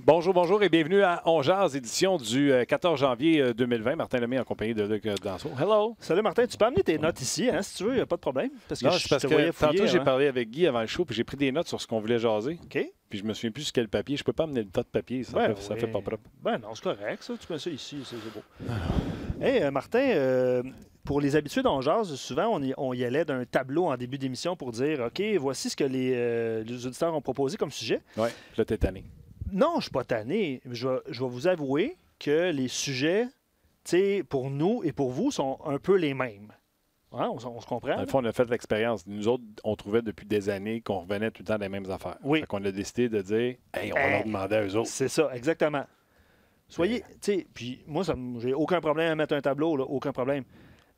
Bonjour, bonjour et bienvenue à On Jase, édition du 14 janvier 2020. Martin Lemay en compagnie de Luc Danseau. Hello! Salut Martin, tu peux amener tes notes ici, hein, si tu veux, il n'y a pas de problème. Parce que Non, c'est parce que tantôt, j'ai avant. parlé avec Guy avant le show, puis j'ai pris des notes sur ce qu'on voulait jaser. OK. Puis je me souviens plus sur quel papier. Je peux pas amener le tas de papier, ça fait pas propre. Ben non, c'est correct, ça. Tu mets ça ici, c'est beau. Hey, Martin, pour les habitués d'On Jase, souvent, on y allait d'un tableau en début d'émission pour dire, OK, voici ce que les auditeurs ont proposé comme sujet. Oui, là, t'es tanné. Non, je ne suis pas tanné. Je vais vous avouer que les sujets, pour nous et pour vous, sont un peu les mêmes. Hein? On se comprend? Dans le fond, on a fait l'expérience. Nous autres, on trouvait depuis des années qu'on revenait tout le temps des mêmes affaires. Oui. Fait qu'on a décidé de dire, hey, on va leur demander à eux autres. C'est ça, exactement. Soyez, puis moi, j'ai aucun problème à mettre un tableau, là, aucun problème.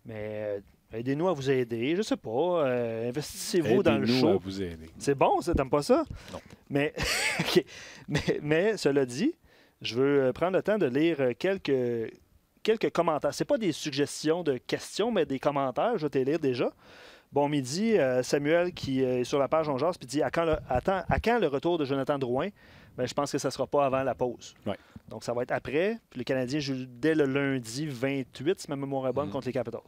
Mais aidez-nous à vous aider, je sais pas. Investissez-vous dans le show. À vous aider. C'est bon, ça, t'aimes pas ça? Non. Mais, okay. mais cela dit, je veux prendre le temps de lire quelques commentaires. C'est pas des suggestions de questions, mais des commentaires. Je vais te les lire déjà. Bon midi, Samuel qui est sur la page On Jase, puis dit à quand le retour de Jonathan Drouin? Bien, je pense que ça ne sera pas avant la pause. Ouais. Donc, ça va être après. Puis le Canadien joue dès le lundi 28, si ma mémoire est bonne, contre les Capitals.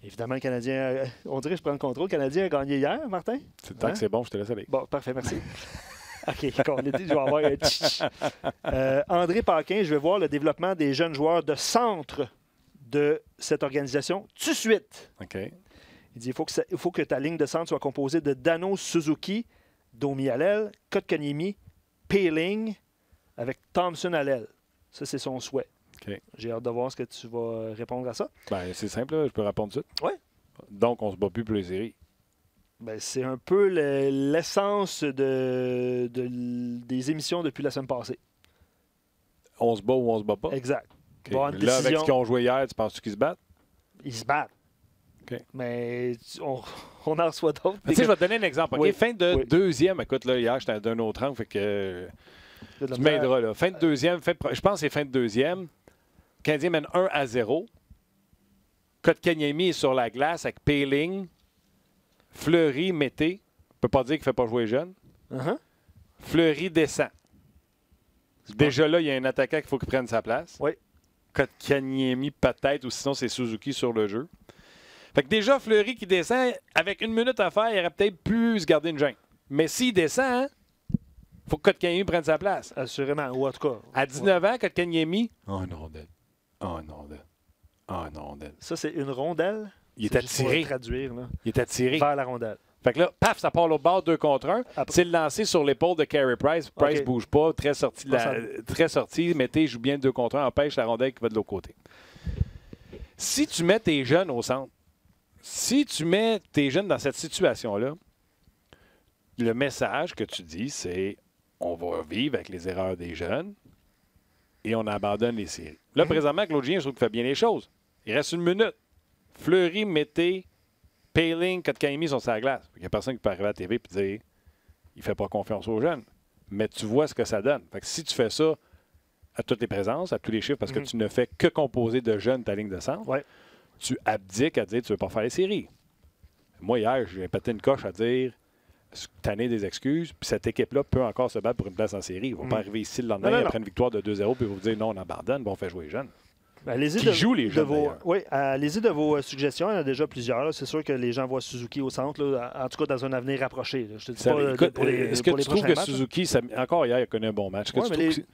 Évidemment, le Canadien, on dirait que je prends le contrôle. Le Canadien a gagné hier, Martin? Tant que c'est bon, je te laisse aller. Bon, parfait, merci. OK, on est dit, je vais avoir un André Paquin, je vais voir le développement des jeunes joueurs de centre de cette organisation tout de suite. OK. Il dit il faut que ta ligne de centre soit composée de Dano Suzuki, Domi à l'aile, Kotkaniemi, Peeling, avec Thompson à l'aile. Ça, c'est son souhait. OK. J'ai hâte de voir ce que tu vas répondre à ça. Ben, c'est simple, là. Je peux répondre tout de suite. Oui. Donc, on se bat plus pour les séries. Ben, c'est un peu l'essence des émissions depuis la semaine passée. On se bat ou on se bat pas? Exact. Okay. Bon, Là, avec ce qu'ils ont joué hier, tu penses qu'ils se battent? Ils se battent. Okay. Mais on en reçoit d'autres. Tu sais, je vais te donner un exemple. Okay? Oui. Fin de deuxième. Écoute, là, hier, j'étais d'un autre angle, fait que tu m'aideras. Là. Fin de deuxième, je pense que c'est fin de deuxième. Le Canadien mène 1-0. Kotkaniemi est sur la glace avec Peeling. Fleury, Mété. On ne peut pas dire qu'il ne fait pas jouer jeune. Fleury descend. Déjà là, il y a un attaquant qu'il faut qu'il prenne sa place. Oui. Kotkaniemi peut-être, ou sinon c'est Suzuki sur le jeu. Fait que déjà, Fleury qui descend, avec une minute à faire, il aurait peut-être pu se garder une gêne. Mais s'il descend, il faut que Kotkaniemi prenne sa place. Assurément, ou en tout cas. À 19 ans, Kotkaniemi... Oh non, Ça, c'est une rondelle. Il est attiré. Traduire, là, il est attiré. vers la rondelle. Fait que là, paf, ça part l'autre bord, 2 contre 1. C'est le lancer sur l'épaule de Carey Price. Price bouge pas, très sorti. Mété joue bien 2 contre 1, empêche la rondelle qui va de l'autre côté. Si tu mets tes jeunes au centre, si tu mets tes jeunes dans cette situation-là, le message que tu dis, c'est on va vivre avec les erreurs des jeunes et on abandonne les séries. Là, présentement, Claude Julien, je trouve qu'il fait bien les choses. Il reste une minute. Fleury, Mété, Peeling, Kotkaniemi sont sur la glace. Il n'y a personne qui peut arriver à la TV et dire il ne fait pas confiance aux jeunes. Mais tu vois ce que ça donne. Fait que si tu fais ça à toutes les présences, à tous les chiffres, parce que tu ne fais que composer de jeunes ta ligne de centre, tu abdiques à dire tu ne veux pas faire les séries. Moi, hier, j'ai pété une coche à dire tanner des excuses, puis cette équipe-là peut encore se battre pour une place en série. Ils ne vont pas arriver ici le lendemain après une victoire de 2-0 puis ils vont vous dire non, on abandonne, on fait jouer les jeunes. Allez-y allez-y de vos suggestions. Il y en a déjà plusieurs. C'est sûr que les gens voient Suzuki au centre, là, en tout cas dans un avenir rapproché. Là. Je te dis est-ce que tu trouves que Suzuki, encore hier, il a connu un bon match?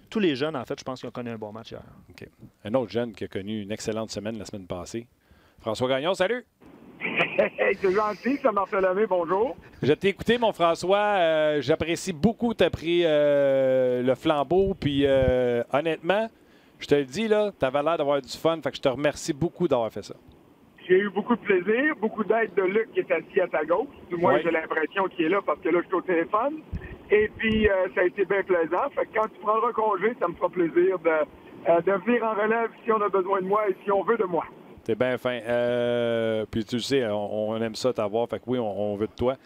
Tous les jeunes, en fait, je pense qu'ils ont connu un bon match hier. Okay. Un autre jeune qui a connu une excellente semaine la semaine passée. François Gagnon, salut! Hey, c'est gentil, ça Martin Lemay, bonjour. Je t'ai écouté, mon François. J'apprécie beaucoup que tu as pris le flambeau. Puis honnêtement, je te le dis, là, tu avais l'air d'avoir du fun. Fait que je te remercie beaucoup d'avoir fait ça. J'ai eu beaucoup de plaisir, beaucoup d'aide de Luc qui est assis à ta gauche. Du moins, j'ai l'impression qu'il est là parce que là, je suis au téléphone. Et puis, ça a été bien plaisant. Fait que quand tu prendras congé, ça me fera plaisir de venir en relève si on a besoin de moi et si on veut de moi. T'es bien fin. Puis tu le sais, on aime ça t'avoir. Fait que oui, on veut de toi.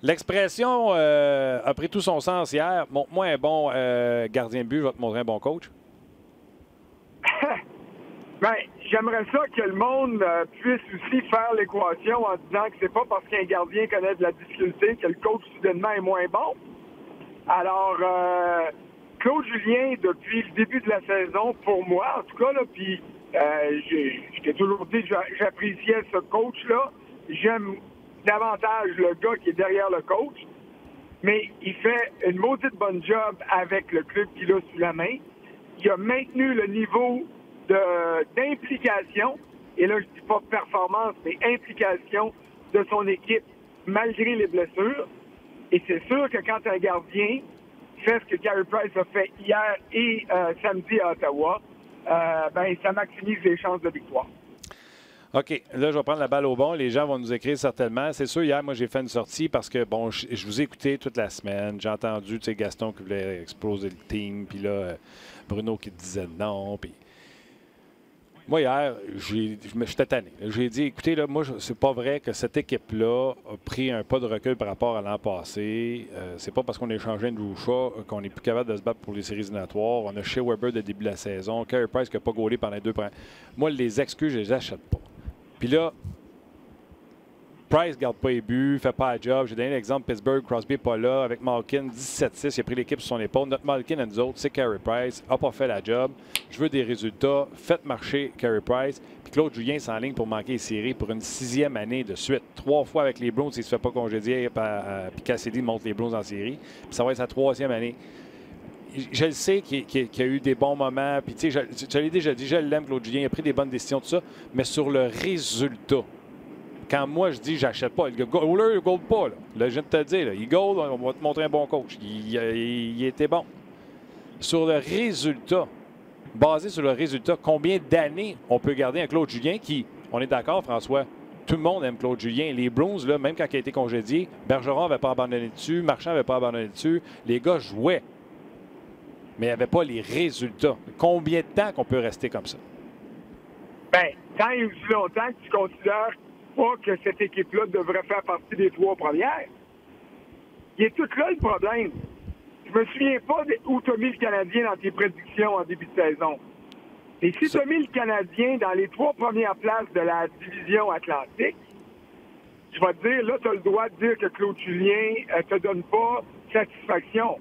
L'expression a pris tout son sens hier. Montre-moi un bon gardien de but, je vais te montrer un bon coach. Bien, j'aimerais ça que le monde puisse aussi faire l'équation en disant que c'est pas parce qu'un gardien connaît de la difficulté que le coach soudainement est moins bon. Alors, Claude Julien, depuis le début de la saison, pour moi, en tout cas, là, puis je t'ai toujours dit que j'appréciais ce coach-là. J'aime davantage le gars qui est derrière le coach, mais il fait une maudite bonne job avec le club qu'il a sous la main. Il a maintenu le niveau d'implication, et là, je dis pas performance, mais implication de son équipe malgré les blessures. Et c'est sûr que quand un gardien fait ce que Carey Price a fait hier et samedi à Ottawa, ben ça maximise les chances de victoire. OK. Là, je vais prendre la balle au bon. Les gens vont nous écrire certainement. C'est sûr, hier, moi, j'ai fait une sortie parce que, bon, je vous ai écouté toute la semaine. J'ai entendu, tu sais, Gaston qui voulait exploser le team, puis là, Bruno qui disait non, puis... Moi, hier, j'étais tanné. J'ai dit, écoutez, là, moi, c'est pas vrai que cette équipe-là a pris un pas de recul par rapport à l'an passé. C'est pas parce qu'on a échangé Andrew Shaw qu'on est plus capable de se battre pour les séries éliminatoires. On a Shea Weber de début de la saison. Carey Price qui n'a pas gaulé pendant les 2 premiers. Moi, les excuses, je les achète pas. Puis là, Price ne garde pas les buts, fait pas la job. J'ai donné l'exemple, Pittsburgh, Crosby n'est pas là. Avec Malkin, 17-6, il a pris l'équipe sur son épaule. Notre Malkin et nous autres, c'est Carey Price, n'a pas fait la job. Je veux des résultats. Faites marcher Carey Price. Puis Claude Julien s'enligne pour manquer les séries pour une 6e année de suite. 3 fois avec les Bruins, s'il ne se fait pas congédier. Puis Cassidy monte les Bruins en série. Puis ça va être sa 3e année. Je le sais qu'il y a eu des bons moments. Puis, tu sais, je l'ai déjà dit, je l'aime, Claude Julien. Il a pris des bonnes décisions, tout ça. Mais sur le résultat, quand moi, je dis, j'achète pas. Le goaler, il ne goal pas. Là, je viens de te le dire. Là, il goal, on va te montrer un bon coach. Il était bon. Sur le résultat, basé sur le résultat, combien d'années on peut garder un Claude Julien qui, on est d'accord, François, tout le monde aime Claude Julien. Les Bruins, là, même quand il a été congédié, Bergeron n'avait pas abandonné dessus, Marchand n'avait pas abandonné dessus. Les gars jouaient. Mais il n'y avait pas les résultats. Combien de temps qu'on peut rester comme ça? Bien, tant et aussi longtemps que tu considères pas que cette équipe-là devrait faire partie des 3 premières. Il est tout là le problème. Je me souviens pas où tu as mis le Canadien dans tes prédictions en début de saison. Et si tu as mis le Canadien dans les 3 premières places de la division Atlantique, je vais te dire, là, tu as le droit de dire que Claude Julien te donne pas satisfaction.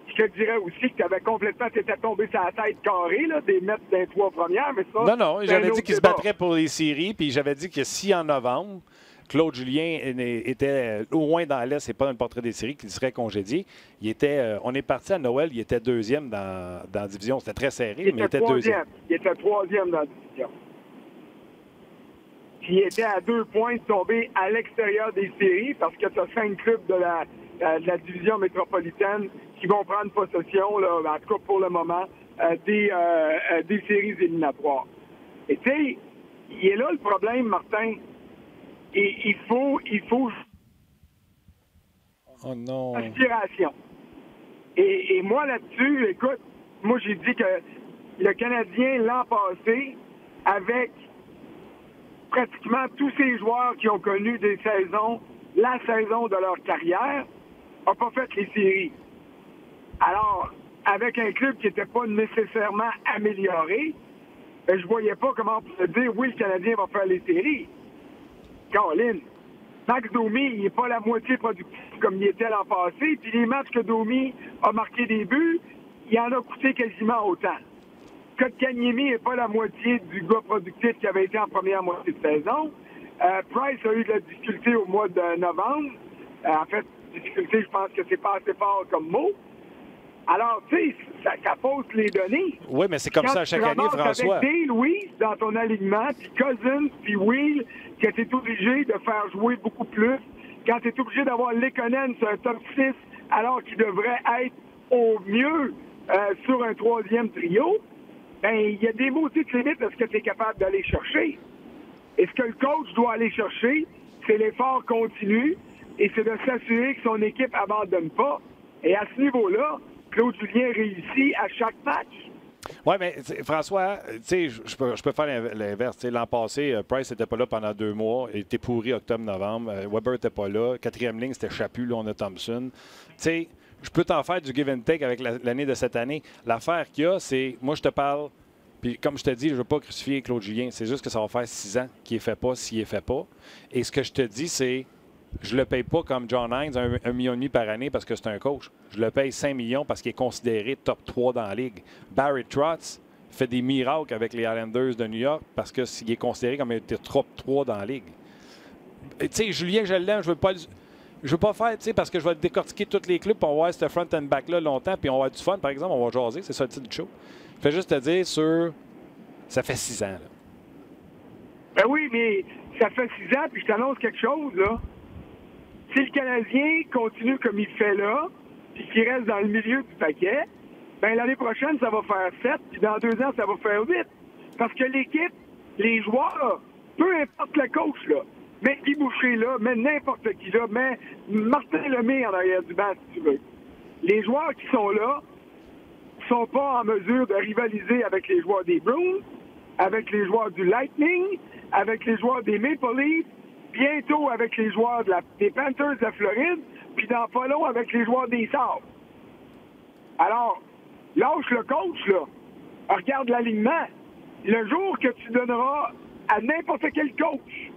Je te dirais aussi que tu avais complètement, tu étais tombé sur la tête carrée, là, des mettre dans les 3 premières, mais ça... Non, j'avais dit qu'il se battrait pour les séries, puis j'avais dit que si en novembre, Claude Julien était au moins dans l'Est, c'est pas dans le portrait des séries, qu'il serait congédié, on est parti à Noël, il était 2e dans la division. C'était très serré, mais il était 2e. Il était 3e dans la division. Puis il était à 2 points de tomber à l'extérieur des séries, parce que tu as 5 clubs de la division métropolitaine qui vont prendre possession, là, en tout cas pour le moment, des séries éliminatoires. Et tu sais, il est là le problème, Martin. Et il faut oh non. aspiration. Et moi là-dessus, écoute, moi j'ai dit que le Canadien l'an passé, avec pratiquement tous ces joueurs qui ont connu la saison de leur carrière, n'a pas fait les séries. Alors, avec un club qui n'était pas nécessairement amélioré, je voyais pas comment on pouvait dire oui, le Canadien va faire les séries. Caroline, Max Domi, il n'est pas la moitié productif comme il était l'an passé, puis les matchs que Domi a marqué des buts, il en a coûté quasiment autant. Kotkaniemi n'est pas la moitié du gars productif qui avait été en première moitié de saison. Price a eu de la difficulté au mois de novembre. En fait, difficulté, je pense que c'est pas assez fort comme mot. Alors, tu sais, ça pose les données. Oui, mais c'est comme ça à chaque année, François. Avec Dale Weiss dans ton alignement, puis Cousins, puis Wheel, que tu es obligé de faire jouer beaucoup plus, quand tu es obligé d'avoir Lekonen sur un top 6, alors qu'il devrait être au mieux sur un 3e trio, bien, il y a des maudites limites à ce que tu es capable d'aller chercher. Et ce que le coach doit aller chercher, c'est l'effort continu, et c'est de s'assurer que son équipe n'abandonne pas. Et à ce niveau-là, Claude Julien réussit à chaque match. Oui, mais François, je peux faire l'inverse. L'an passé, Price n'était pas là pendant 2 mois. Il était pourri octobre-novembre. Weber n'était pas là. 4e ligne, c'était Chaput. Là, on a Thompson. Je peux t'en faire du give and take avec l'année de cette année. L'affaire qu'il y a, c'est, moi, je te parle, puis comme je te dis, je ne veux pas crucifier Claude Julien. C'est juste que ça va faire 6 ans qu'il ne fait pas s'il ne fait pas. Et ce que je te dis, c'est je le paye pas comme John Hines, 1,5 million par année parce que c'est un coach. Je le paye 5 millions parce qu'il est considéré top 3 dans la ligue. Barry Trotz fait des miracles avec les Islanders de New York parce qu'il est considéré comme un top 3 dans la ligue. Tu sais, Julien, je l'aime, je veux pas faire, tu sais, parce que je vais décortiquer tous les clubs, puis on va voir ce front and back-là longtemps, puis on va avoir du fun, par exemple, on va jaser, c'est ça le titre du show. Je fais juste te dire ça fait 6 ans, là. Ben oui, mais ça fait 6 ans, puis je t'annonce quelque chose, là. Si le Canadien continue comme il fait là, puis qu'il reste dans le milieu du paquet, ben l'année prochaine, ça va faire 7, puis dans 2 ans, ça va faire 8. Parce que l'équipe, les joueurs, peu importe le coach, là, mets Guy Boucher là, mets n'importe qui là, mets Martin Lemay en arrière du banc, si tu veux. Les joueurs qui sont là sont pas en mesure de rivaliser avec les joueurs des Bruins, avec les joueurs du Lightning, avec les joueurs des Maple Leafs, bientôt avec les joueurs des Panthers de Floride, puis dans pas long avec les joueurs des Sabres. Alors, lâche le coach, là. Regarde l'alignement. Le jour que tu donneras à n'importe quel coach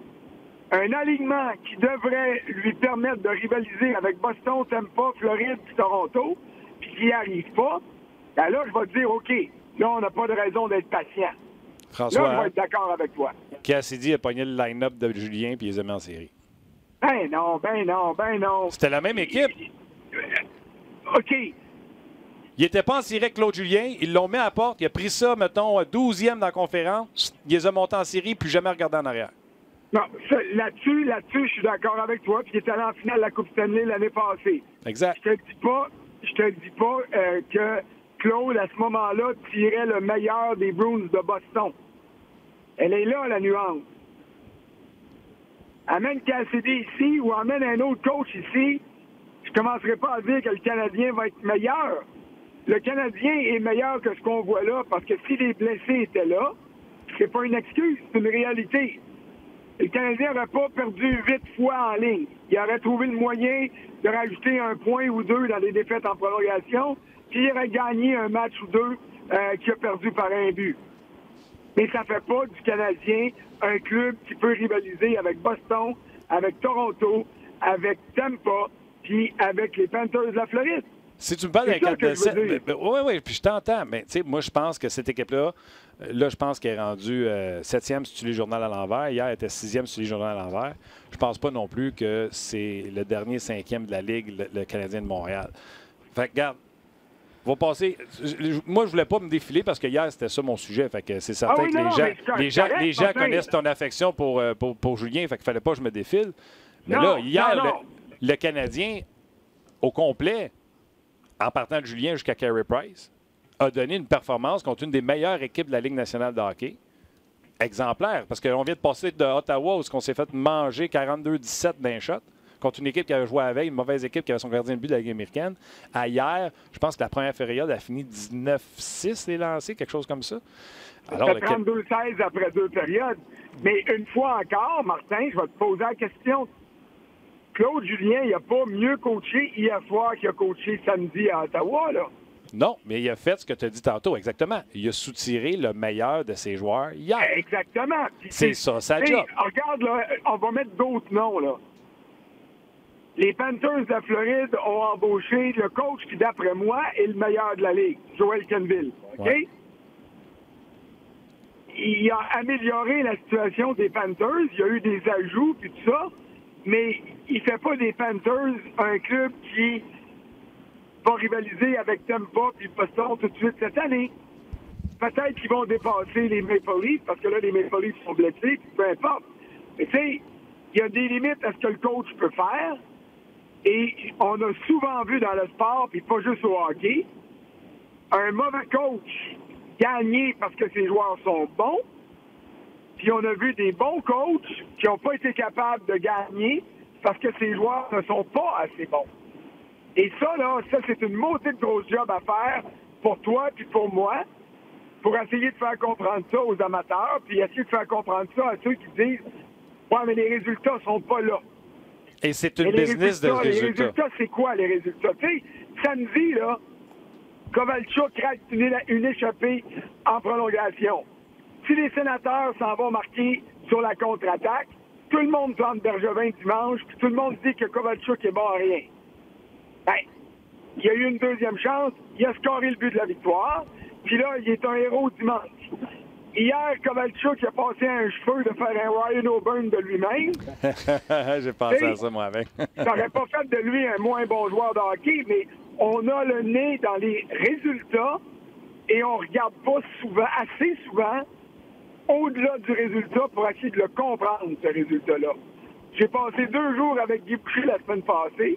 un alignement qui devrait lui permettre de rivaliser avec Boston, Tampa, Floride puis Toronto, puis qui n'y arrive pas, ben là, je vais te dire, OK, là, on n'a pas de raison d'être patient. François, là, je vais être d'accord avec toi. Cassidy a pogné le line-up de Julien puis il les a mis en série. Ben non. C'était la même équipe. OK. Il n'était pas en série avec Claude Julien. Ils l'ont mis à la porte. Il a pris ça, mettons, 12e dans la conférence. Il les a montés en série, plus jamais regardé en arrière. Non, là-dessus, je suis d'accord avec toi. Puis il est allé en finale de la Coupe Stanley l'année passée. Exact. Je te dis pas que Claude, à ce moment-là, tirait le meilleur des Bruins de Boston. Elle est là, la nuance. Amène Cassidy ici ou amène un autre coach ici, je commencerai pas à dire que le Canadien va être meilleur. Le Canadien est meilleur que ce qu'on voit là, parce que si les blessés étaient là, c'est pas une excuse, c'est une réalité. Le Canadien n'aurait pas perdu 8 fois en ligne. Il aurait trouvé le moyen de rajouter 1 point ou 2 dans les défaites en prolongation, puis il aurait gagné un match ou 2 qui a perdu par un but. Mais ça fait pas du Canadien un club qui peut rivaliser avec Boston, avec Toronto, avec Tampa, puis avec les Panthers de la Floride. Si tu me parles d'un 4 de 7, oui, puis je t'entends, mais tu sais, moi, je pense que cette équipe-là, je pense qu'elle est rendue 7e si tu lis le journal à l'envers. Hier, elle était 6e si tu lis le journal à l'envers. Je pense pas non plus que c'est le dernier 5e de la Ligue, le Canadien de Montréal. Fait que, regarde, va passer. Moi, je voulais pas me défiler parce que hier, c'était ça mon sujet. Fait que c'est certain que les gens connaissent ton affection pour Julien. Fait qu'il fallait pas que je me défile. Mais là, hier, le Canadien, au complet, en partant de Julien jusqu'à Carey Price, a donné une performance contre une des meilleures équipes de la Ligue nationale de hockey. Exemplaire, parce qu'on vient de passer de Ottawa où on s'est fait manger 42-17 d'un shot contre une équipe qui avait joué à veille, une mauvaise équipe qui avait son gardien de but de la Ligue américaine. À hier, je pense que la première période a fini 19-6 les lancers, quelque chose comme ça. Alors, 32-16 après 2 périodes. Mais une fois encore, Martin, je vais te poser la question. Claude Julien, il n'a pas mieux coaché hier soir qu'il a coaché samedi à Ottawa, là. Non, mais il a fait ce que tu as dit tantôt, exactement. Il a soutiré le meilleur de ses joueurs hier. Exactement. C'est ça, ça job. Regarde, là, on va mettre d'autres noms, là. Les Panthers de Floride ont embauché le coach qui, d'après moi, est le meilleur de la Ligue, Joel Kenville. OK? Ouais. Il a amélioré la situation des Panthers. Il y a eu des ajouts et tout ça. Mais il ne fait pas des Panthers un club qui va rivaliser avec Tampa et Boston tout de suite cette année. Peut-être qu'ils vont dépasser les Maple Leafs, parce que là, les Maple Leafs sont blessés, puis peu importe. Mais tu sais, il y a des limites à ce que le coach peut faire. Et on a souvent vu dans le sport, puis pas juste au hockey, un mauvais coach gagner parce que ses joueurs sont bons. Puis on a vu des bons coachs qui n'ont pas été capables de gagner parce que ses joueurs ne sont pas assez bons. Et ça, là, c'est une maudite grosse job à faire pour toi puis pour moi, pour essayer de faire comprendre ça aux amateurs, puis essayer de faire comprendre ça à ceux qui disent « Ouais, mais les résultats sont pas là. » Et c'est une business de résultats. Les résultats, c'est quoi les résultats? Tu sais, samedi, là, Kovalchuk craque une échappée en prolongation. Si les Sénateurs s'en vont marquer sur la contre-attaque, tout le monde plante Bergevin dimanche, puis tout le monde dit que Kovalchuk est bon à rien. Ben, il a eu une deuxième chance, il a scoré le but de la victoire, puis là, il est un héros dimanche. Hier, Kovalchuk a passé un cheveu de faire un Ryan O'Byrne de lui-même. J'ai pensé à ça, moi, avec. Ça n'aurait pas fait de lui un moins bon joueur de hockey, mais on a le nez dans les résultats et on ne regarde pas souvent, assez souvent, au-delà du résultat pour essayer de le comprendre, ce résultat-là. J'ai passé 2 jours avec Guy Boucher la semaine passée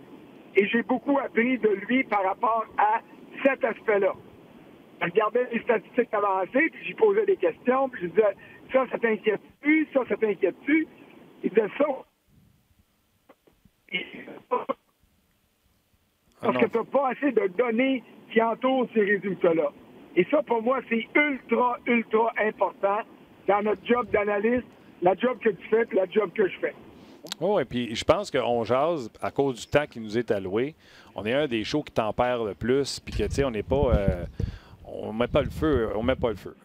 et j'ai beaucoup appris de lui par rapport à cet aspect-là. Je regardais les statistiques avancées, puis j'y posais des questions, puis je disais, ça t'inquiète-tu? Ça t'inquiète-tu? Il disait ça. Parce que tu n'as pas assez de données qui entourent ces résultats-là. Et ça, pour moi, c'est ultra, ultra important dans notre job d'analyste, la job que tu fais et la job que je fais. Oh, et puis je pense qu'on jase à cause du temps qui nous est alloué. On est un des shows qui tempère le plus, puis que, tu sais, on n'est pas... on met pas le feu,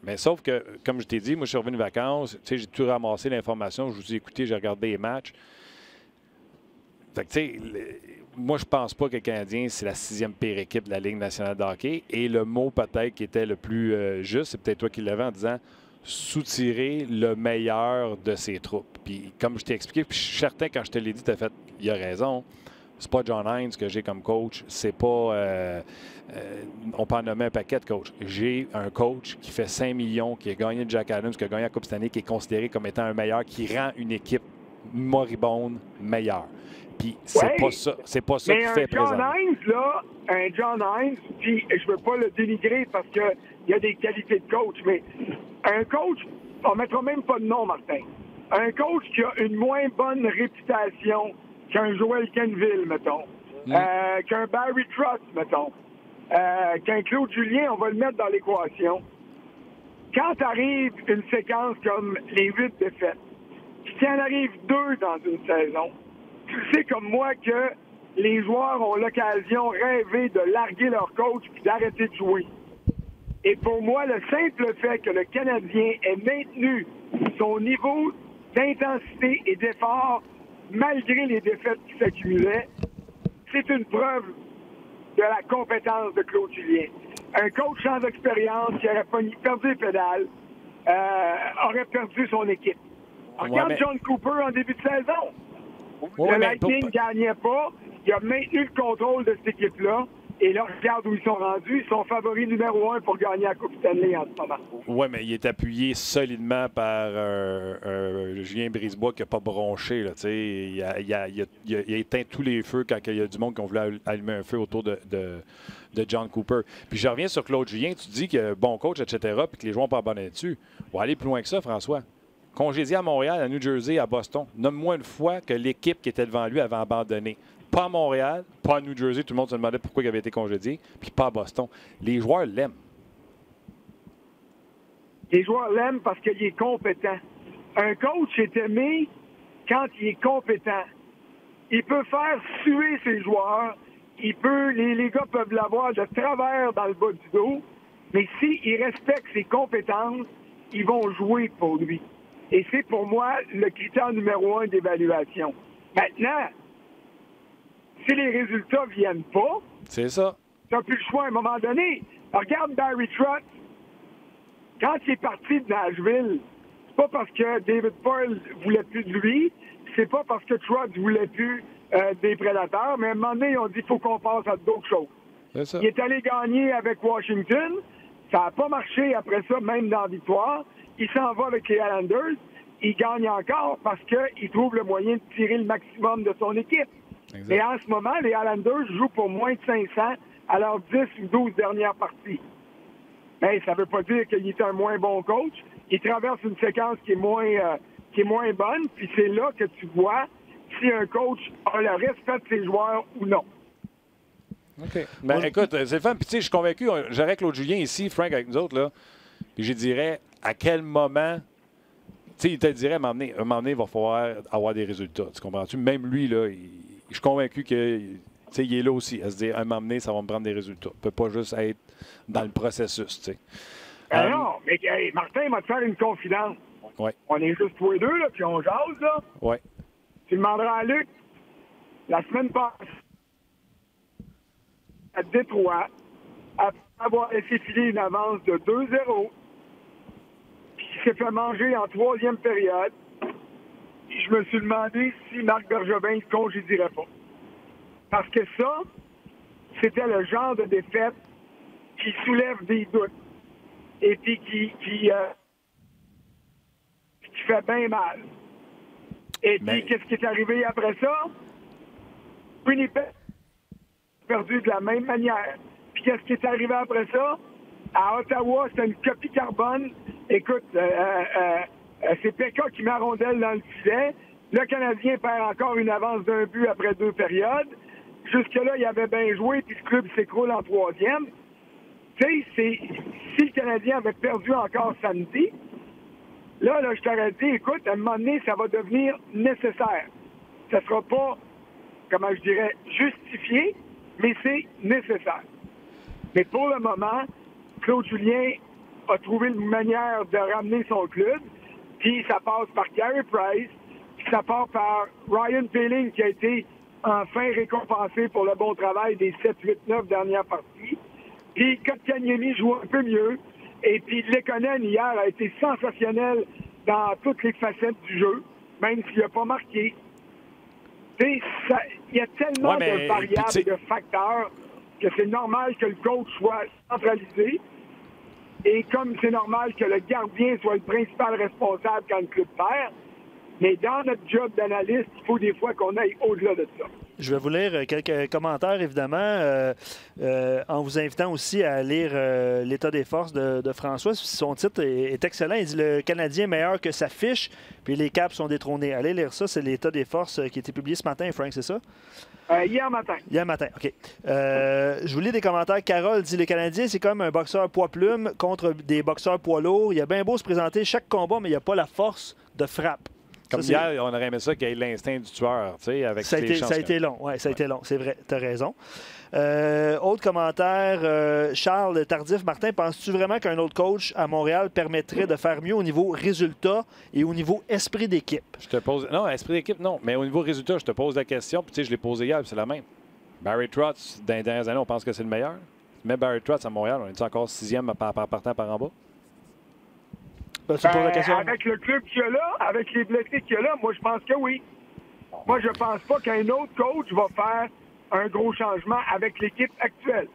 Mais sauf que, comme je t'ai dit, moi, je suis revenu de vacances, tu sais, j'ai tout ramassé l'information, je vous ai écouté, j'ai regardé les matchs. Fait que, tu sais, moi, je pense pas que le Canadien, c'est la 6e pire équipe de la Ligue nationale de hockey. Et le mot, peut-être, qui était le plus juste, c'est peut-être toi qui l'avais en disant soutirer le meilleur de ses troupes. Puis, comme je t'ai expliqué, puis je suis certain, quand je te l'ai dit, tu as fait, il a raison. C'est pas John Hines que j'ai comme coach. C'est pas... on peut en nommer un paquet de coachs. J'ai un coach qui fait 5 millions, qui a gagné le Jack Adams, qui a gagné la Coupe Stanley, qui est considéré comme étant un meilleur, qui rend une équipe moribonde meilleure. Puis c'est pas ça, qui fait présentement. Un John Hines, puis je veux pas le dénigrer parce qu'il y a des qualités de coach, mais un coach, on mettra même pas de nom, Martin. Un coach qui a une moins bonne réputation qu'un Joel Kenville, mettons, qu'un Barry Trotz, mettons, qu'un Claude Julien, on va le mettre dans l'équation. Quand arrive une séquence comme les 8 défaites, puis qu'il en arrive 2 dans une saison, tu sais comme moi que les joueurs ont l'occasion rêvé de larguer leur coach puis d'arrêter de jouer. Et pour moi, le simple fait que le Canadien ait maintenu son niveau d'intensité et d'effort malgré les défaites qui s'accumulaient, c'est une preuve de la compétence de Claude Julien. Un coach sans expérience qui aurait perdu les pédales aurait perdu son équipe. Regarde John Cooper en début de saison. Le Lightning ne gagnait pas. Il a maintenu le contrôle de cette équipe-là. Et là, regarde où ils sont rendus. Ils sont favoris numéro 1 pour gagner la Coupe Stanley en ce moment. Oui, mais il est appuyé solidement par Julien Brisebois qui n'a pas bronché. Là, il a éteint tous les feux quand il y a du monde qui ont voulu allumer un feu autour de John Cooper. Puis je reviens sur Claude Julien. Tu dis qu'il est bon coach, etc., puis que les joueurs n'ont pas abandonné dessus. On va aller plus loin que ça, François. Congédié à Montréal, à New Jersey, à Boston. Nomme-moi une fois que l'équipe qui était devant lui avait abandonné. Pas à Montréal, pas à New Jersey. Tout le monde se demandait pourquoi il avait été congédié. Puis pas à Boston. Les joueurs l'aiment. Les joueurs l'aiment parce qu'il est compétent. Un coach est aimé quand il est compétent. Il peut faire suer ses joueurs. Les gars peuvent l'avoir de travers dans le bas du dos. Mais s'il respecte ses compétences, ils vont jouer pour lui. Et c'est pour moi le critère numéro 1 d'évaluation. Maintenant, si les résultats ne viennent pas, c'est ça. Tu n'as plus le choix à un moment donné. Regarde Barry Trotz. Quand il est parti de Nashville, c'est pas parce que David Poile voulait plus de lui, c'est pas parce que Trotz voulait plus des Prédateurs, mais à un moment donné, ils ont dit qu'il faut qu'on passe à d'autres choses. C'est ça. Il est allé gagner avec Washington. Ça n'a pas marché après ça, même dans la victoire. Il s'en va avec les Islanders. Il gagne encore parce qu'il trouve le moyen de tirer le maximum de son équipe. Exact. Mais en ce moment, les Islanders jouent pour moins de 500 à leurs 10 ou 12 dernières parties. Mais ça ne veut pas dire qu'il est un moins bon coach. Il traverse une séquence qui est moins bonne, puis c'est là que tu vois si un coach a le respect de ses joueurs ou non. OK. Ben, écoute, c'est le fun. Puis, tu sais, je suis convaincu, j'aurais Claude Julien ici, Frank avec nous autres, là, puis je dirais à quel moment, tu sais, il te dirait, à un moment donné, il va falloir avoir des résultats. Tu comprends-tu? Même lui, là, je suis convaincu qu'il est là aussi, à se dire, à un moment donné, ça va me prendre des résultats. Il ne peut pas juste être dans le processus, tu sais. Non, mais hey, Martin, il va te faire une confidence. Ouais. On est juste tous les deux, là, puis on jase, là. Ouais. Tu demanderas à Luc, la semaine passée, à Détroit, après avoir laissé filer une avance de 2-0, puis il s'est fait manger en troisième période, je me suis demandé si Marc Bergevin ne congédierait pas. Parce que ça, c'était le genre de défaite qui soulève des doutes et puis qui fait bien mal. Et puis, qu'est-ce qui est arrivé après ça? Winnipeg a perdu de la même manière. Puis, qu'est-ce qui est arrivé après ça? À Ottawa, c'était une copie carbone. Écoute, c'est Péka qui met la rondelle dans le filet. Le Canadien perd encore une avance d'un but après 2 périodes. Jusque-là, il avait bien joué, puis le club s'écroule en troisième. Tu sais, si le Canadien avait perdu encore samedi, là, je t'aurais dit, écoute, à un moment donné, ça va devenir nécessaire. Ça ne sera pas, comment je dirais, justifié, mais c'est nécessaire. Mais pour le moment, Claude Julien a trouvé une manière de ramener son club, puis ça passe par Carey Price, puis ça passe par Ryan Poehling, qui a été enfin récompensé pour le bon travail des 7, 8, 9 dernières parties. Puis Kotkaniemi joue un peu mieux. Et puis Lekonen, hier, a été sensationnel dans toutes les facettes du jeu, même s'il n'a pas marqué. Tu sais, il y a tellement de variables et de facteurs que c'est normal que le coach soit centralisé. Et comme c'est normal que le gardien soit le principal responsable quand le club perd, mais dans notre job d'analyste, il faut des fois qu'on aille au-delà de ça. Je vais vous lire quelques commentaires, évidemment, en vous invitant aussi à lire l'état des forces de François. Son titre est excellent. Il dit « Le Canadien meilleur que sa fiche, puis les Caps sont détrônés ». Allez lire ça. C'est l'état des forces qui a été publié ce matin, Frank, c'est ça? Hier matin. Hier matin, OK. Je vous lis des commentaires. Carole dit « Le Canadien, c'est comme un boxeur poids-plume contre des boxeurs poids lourds. Il a bien beau se présenter chaque combat, mais il n'y a pas la force de frappe. » Comme ça, hier, on aurait aimé ça qu'il y ait l'instinct du tueur, tu sais, avec les chances. Ça a été long, oui, ça a été long, c'est vrai, tu as raison. Autre commentaire, Charles Tardif, Martin, penses-tu vraiment qu'un autre coach à Montréal permettrait de faire mieux au niveau résultat et au niveau esprit d'équipe? Je te pose... Non, esprit d'équipe, non. Mais au niveau résultat, je te pose la question, puis tu sais, je l'ai posé hier, puis c'est la même. Barry Trotz, dans les dernières années, on pense que c'est le meilleur. Mais Barry Trotz à Montréal, on est encore 6e partant par en bas? Avec le club qu'il y a là, avec les blessés qu'il y a là, moi, je pense que oui. Moi, je pense pas qu'un autre coach va faire un gros changement avec l'équipe actuelle.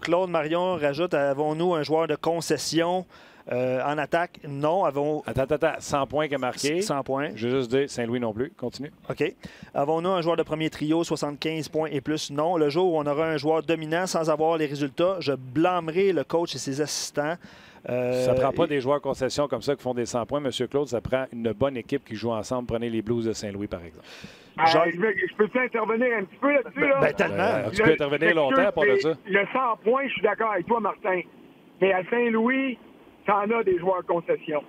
Claude Marion rajoute, avons-nous un joueur de concession en attaque? Non. Attends. 100 points qui a marqué. 100 points. Je vais juste dire Saint-Louis non plus. Continue. OK. Avons-nous un joueur de premier trio, 75 points et plus? Non. Le jour où on aura un joueur dominant sans avoir les résultats, je blâmerai le coach et ses assistants. Ça ne prend pas des joueurs concession comme ça qui font des 100 points, M. Claude. Ça prend une bonne équipe qui joue ensemble. Prenez les Blues de Saint-Louis, par exemple. Je peux intervenir un petit peu là-dessus? Là? Tellement. Tu peux intervenir longtemps pour ça. Le 100 points, je suis d'accord avec toi, Martin. Mais à Saint-Louis, t'en as des joueurs concession.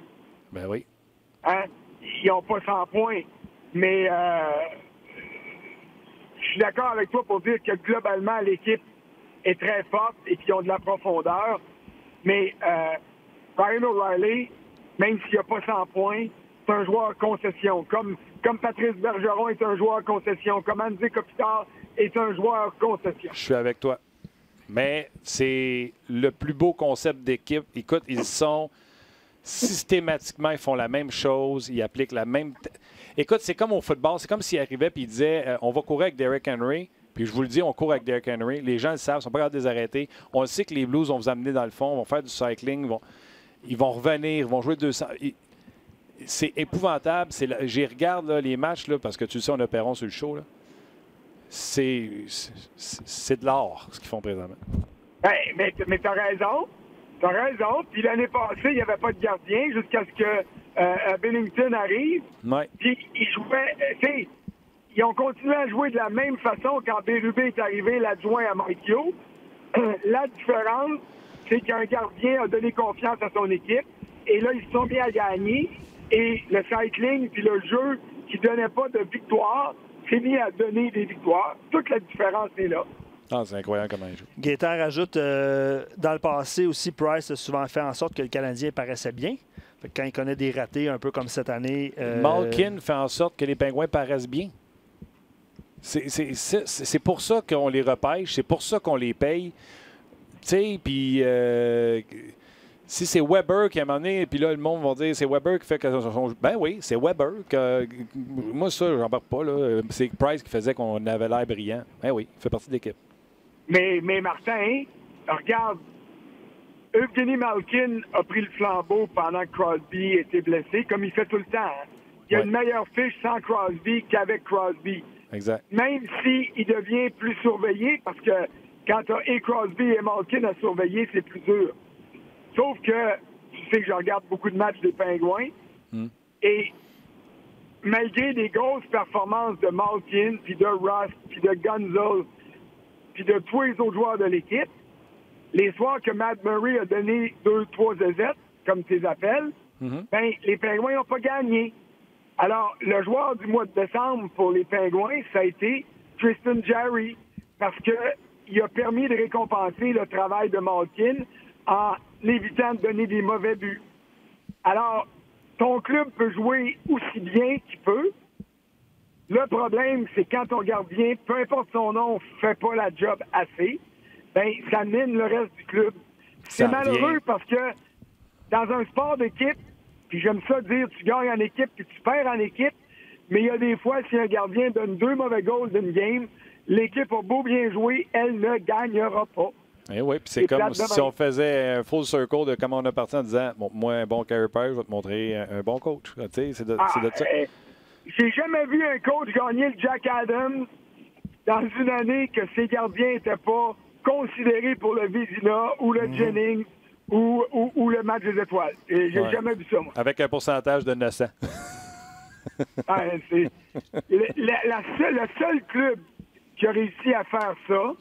Ben oui. Hein? Ils n'ont pas 100 points. Mais je suis d'accord avec toi pour dire que globalement, l'équipe est très forte et qu'ils ont de la profondeur. Mais Ryan O'Reilly, même s'il n'y a pas 100 points, c'est un joueur concession. Comme Patrice Bergeron est un joueur concession. Comme Andy Kopitar est un joueur concession. Je suis avec toi. Mais c'est le plus beau concept d'équipe. Écoute, ils sont systématiquement, ils font la même chose. Ils appliquent la même... Écoute, c'est comme au football. C'est comme s'ils arrivaient et ils disaient on va courir avec Derrick Henry. Puis je vous le dis, on court avec Derrick Henry. Les gens le savent, ils ne sont pas capables de les arrêter. On le sait que les Blues vont vous amener dans le fond, vont faire du cycling, ils vont revenir, ils vont jouer 200. C'est épouvantable. J'y regarde là, les matchs, là, parce que tu le sais, on a Perron sur le show. Là. C'est de l'or, ce qu'ils font présentement. Hey, mais tu as raison. Tu as raison. Puis l'année passée, il n'y avait pas de gardien jusqu'à ce que Bennington arrive. Ouais. Puis ils jouaient... Ils ont continué à jouer de la même façon quand Bérubé est arrivé, l'adjoint à Mike Yeo. La différence, c'est qu'un gardien a donné confiance à son équipe. Et là, ils se sont mis à gagner. Et le cycling puis le jeu qui ne donnait pas de victoire s'est mis à donner des victoires. Toute la différence est là. Ah, c'est incroyable comment il joue. Gaétan rajoute, dans le passé aussi, Price a souvent fait en sorte que le Canadien paraissait bien. Fait que quand il connaît des ratés, un peu comme cette année... Malkin fait en sorte que les Pingouins paraissent bien. C'est pour ça qu'on les repêche, c'est pour ça qu'on les paye. Tu sais, puis si c'est Weber qui a mené, puis là, le monde va dire c'est Weber qui fait que son. Ben oui, c'est Weber. Moi, ça, j'en parle pas. Là. C'est Price qui faisait qu'on avait l'air brillant. Ben oui, il fait partie de l'équipe. Mais Martin, regarde, Evgeny Malkin a pris le flambeau pendant que Crosby était blessé, comme il fait tout le temps. Hein. Il y a une meilleure fiche sans Crosby qu'avec Crosby. Exact. Même s'il devient plus surveillé, parce que quand tu as et Crosby et Malkin à surveiller, c'est plus dur. Sauf que tu sais que je regarde beaucoup de matchs des Pingouins, et malgré des grosses performances de Malkin, puis de Ross, puis de Gunzel, puis de tous les autres joueurs de l'équipe, les soirs que Matt Murray a donné 2-3 zézettes, comme tu les appelles, ben, les Pingouins n'ont pas gagné. Alors, le joueur du mois de décembre pour les Pingouins, ça a été Tristan Jarry, parce qu'il a permis de récompenser le travail de Malkin en évitant de donner des mauvais buts. Alors, ton club peut jouer aussi bien qu'il peut. Le problème, c'est quand ton gardien, peu importe son nom, ne fait pas la job assez, ben ça mine le reste du club. C'est malheureux parce que dans un sport d'équipe, puis j'aime ça dire, tu gagnes en équipe puis tu perds en équipe, mais il y a des fois, si un gardien donne 2 mauvais goals d'une game, l'équipe a beau bien jouer, elle ne gagnera pas. Eh oui, puis c'est comme si on faisait un full circle de comment on a parti en disant bon, moi, un bon Carey Price, je vais te montrer un bon coach. Tu sais, c'est de ça. J'ai jamais vu un coach gagner le Jack Adams dans une année que ses gardiens n'étaient pas considérés pour le Vézina ou le Jennings ou le match des étoiles. Et j'ai jamais vu ça, moi. Avec un pourcentage de 900. C'est le seul club qui a réussi à faire ça,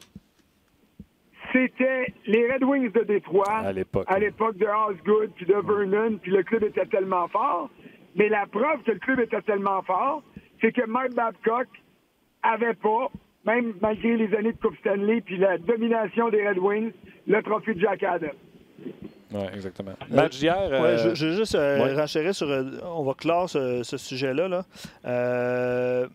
c'était les Red Wings de Détroit à l'époque de Osgood puis de Vernon, puis le club était tellement fort. Mais la preuve que le club était tellement fort, c'est que Mike Babcock avait pas, même malgré les années de Coupe Stanley puis la domination des Red Wings, le trophée de Jack Adams. Oui, exactement. Match d'hier. Je veux juste renchérir sur. On va clore ce sujet-là. Là.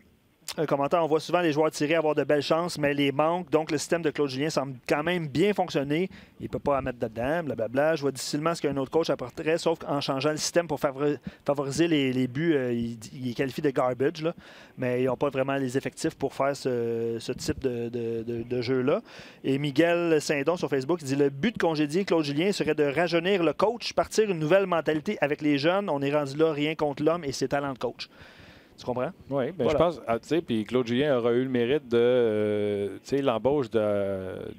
Un commentaire, on voit souvent les joueurs tirés avoir de belles chances, mais les manques. Donc, le système de Claude Julien semble quand même bien fonctionner. Il ne peut pas en mettre dedans, blablabla. Je vois difficilement ce qu'un autre coach apporterait, sauf qu'en changeant le système pour favoriser les buts, il est qualifié de garbage. Là, mais ils n'ont pas vraiment les effectifs pour faire ce type de jeu-là. Et Miguel Saint-Don sur Facebook, il dit le but de congédier Claude Julien serait de rajeunir le coach, partir une nouvelle mentalité avec les jeunes. On est rendu là, rien contre l'homme et ses talents de coach. Tu comprends? Oui, bien, je pense, tu sais, puis Claude Julien aura eu le mérite de, tu sais, l'embauche du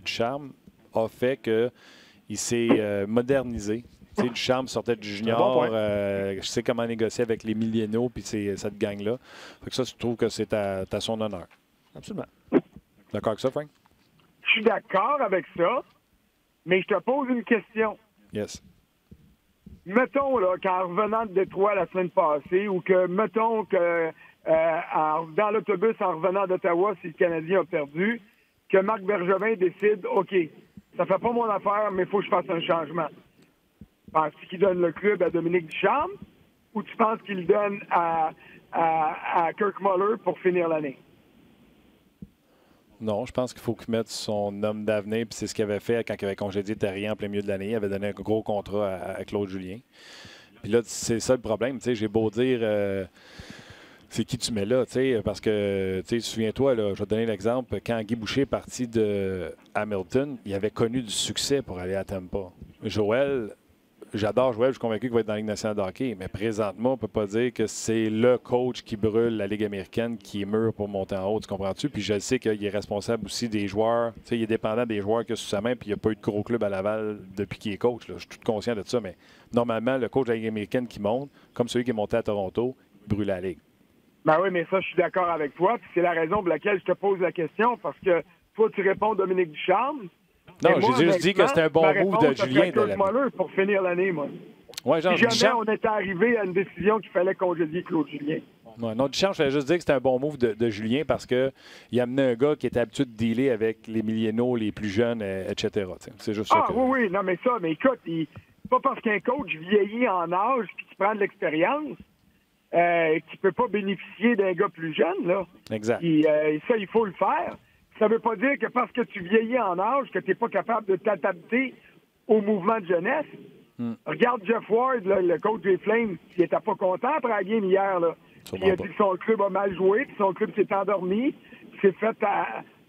Charme a fait qu'il s'est modernisé. Tu sais, Ducharme sortait du junior, je sais comment négocier avec les millénaux, puis cette gang-là. Fait que ça, je trouve que c'est à son honneur. Absolument. D'accord avec ça, Frank? Je suis d'accord avec ça, mais je te pose une question. Yes. Mettons, là, qu'en revenant de Détroit la semaine passée, ou que, mettons que dans l'autobus en revenant d'Ottawa, si le Canadien a perdu, que Marc Bergevin décide, OK, ça fait pas mon affaire, mais il faut que je fasse un changement. Penses-tu qu'il donne le club à Dominique Ducharme, ou tu penses qu'il le donne à Kirk Muller pour finir l'année? Non, je pense qu'il faut qu'il mette son homme d'avenir, puis c'est ce qu'il avait fait quand il avait congédié Terrien en plein milieu de l'année. Il avait donné un gros contrat à Claude Julien. Puis là, c'est ça le problème. J'ai beau dire, c'est qui tu mets là, parce que, souviens-toi, là, je vais te donner l'exemple, quand Guy Boucher est parti de Hamilton, il avait connu du succès pour aller à Tampa. Joël, j'adore Joël, je suis convaincu qu'il va être dans la Ligue nationale de hockey, mais présentement, on ne peut pas dire que c'est le coach qui brûle la Ligue américaine qui est mûr pour monter en haut, tu comprends-tu? Puis je sais qu'il est responsable aussi des joueurs, il est dépendant des joueurs qu'il a sous sa main, puis il n'y a pas eu de gros club à Laval depuis qu'il est coach. Là. Je suis tout conscient de ça, mais normalement, le coach de la Ligue américaine qui monte, comme celui qui est monté à Toronto, brûle la Ligue. Ben oui, mais ça, je suis d'accord avec toi, puis c'est la raison pour laquelle je te pose la question, parce que toi, tu réponds Dominique Ducharme. Non, j'ai juste dit que c'était un bon move de Julien de l'année. Pour finir l'année, moi. Ouais, genre, si jamais on était arrivé à une décision qu'il fallait congédier Claude Julien. Ouais, non, Duchamp, je voulais juste dire que c'était un bon move de Julien parce qu'il amenait un gars qui était habitué de dealer avec les millénaux, les plus jeunes, etc. C'est juste ça. Oui, non, mais écoute, pas parce qu'un coach vieillit en âge et qu'il prend de l'expérience qu'il ne peut pas bénéficier d'un gars plus jeune, là. Exact. Ça, il faut le faire. Ça ne veut pas dire que parce que tu vieillis en âge que tu n'es pas capable de t'adapter au mouvement de jeunesse. Regarde Jeff Ward, là, le coach des Flames, qui n'était pas content après la game hier, là. Il a dit que son club a mal joué, puis son club s'est endormi. Il s'est fait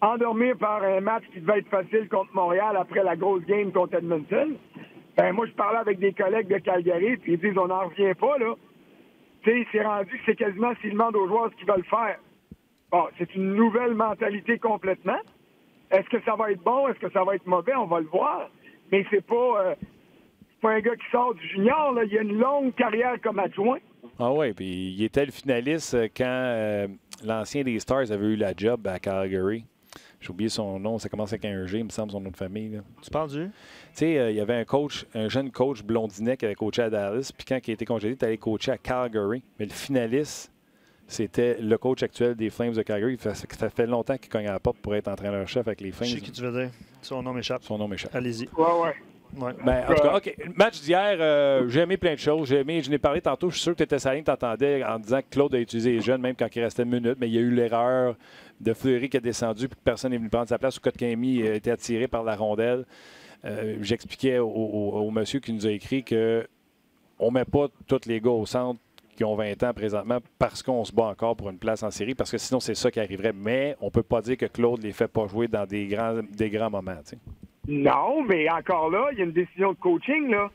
endormir par un match qui devait être facile contre Montréal après la grosse game contre Edmonton. Ben, moi, je parlais avec des collègues de Calgary, puis ils disent on n'en revient pas, là. Tu sais, c'est rendu que c'est quasiment s'ils demandent aux joueurs ce qu'ils veulent faire. Bon, c'est une nouvelle mentalité complètement. Est-ce que ça va être bon? Est-ce que ça va être mauvais? On va le voir. Mais c'est pas un gars qui sort du junior, là. Il a une longue carrière comme adjoint. Ah oui, puis il était le finaliste quand l'ancien des Stars avait eu la job à Calgary. J'ai oublié son nom, ça commence avec un G, il me semble, son nom de famille. Là. Tu parles du? Tu sais, il y avait un jeune coach blondinet qui avait coaché à Dallas, puis quand il a été congédié, il est allé coacher à Calgary. Mais le finaliste, c'était le coach actuel des Flames de Calgary. Ça fait longtemps qu'il cogne à la porte pour être entraîneur-chef avec les Flames. Je sais qui tu veux dire. Son nom m'échappe. Allez-y. Ouais. Ben, en tout cas, OK. Le match d'hier, j'ai aimé plein de choses. Je n'ai parlé tantôt. Je suis sûr que tu étais salé, tu entendais en disant que Claude a utilisé les jeunes, même quand il restait une minute. Mais il y a eu l'erreur de Fleury qui a descendu puis que personne n'est venu prendre sa place. Ou Kotkaniemi a été attiré par la rondelle. J'expliquais au monsieur qui nous a écrit qu'on ne met pas tous les gars au centre qui ont 20 ans présentement parce qu'on se bat encore pour une place en série, parce que sinon, c'est ça qui arriverait. Mais on ne peut pas dire que Claude ne les fait pas jouer dans des grands moments. T'sais. Non, mais encore là, il y a une décision de coaching, là.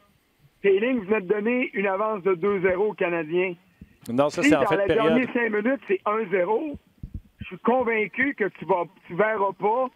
Péling venait de donner une avance de 2-0 aux Canadiens. Non, ça, c'est en fait période. Dans les dernières 5 minutes, c'est 1-0. Je suis convaincu que tu verras pas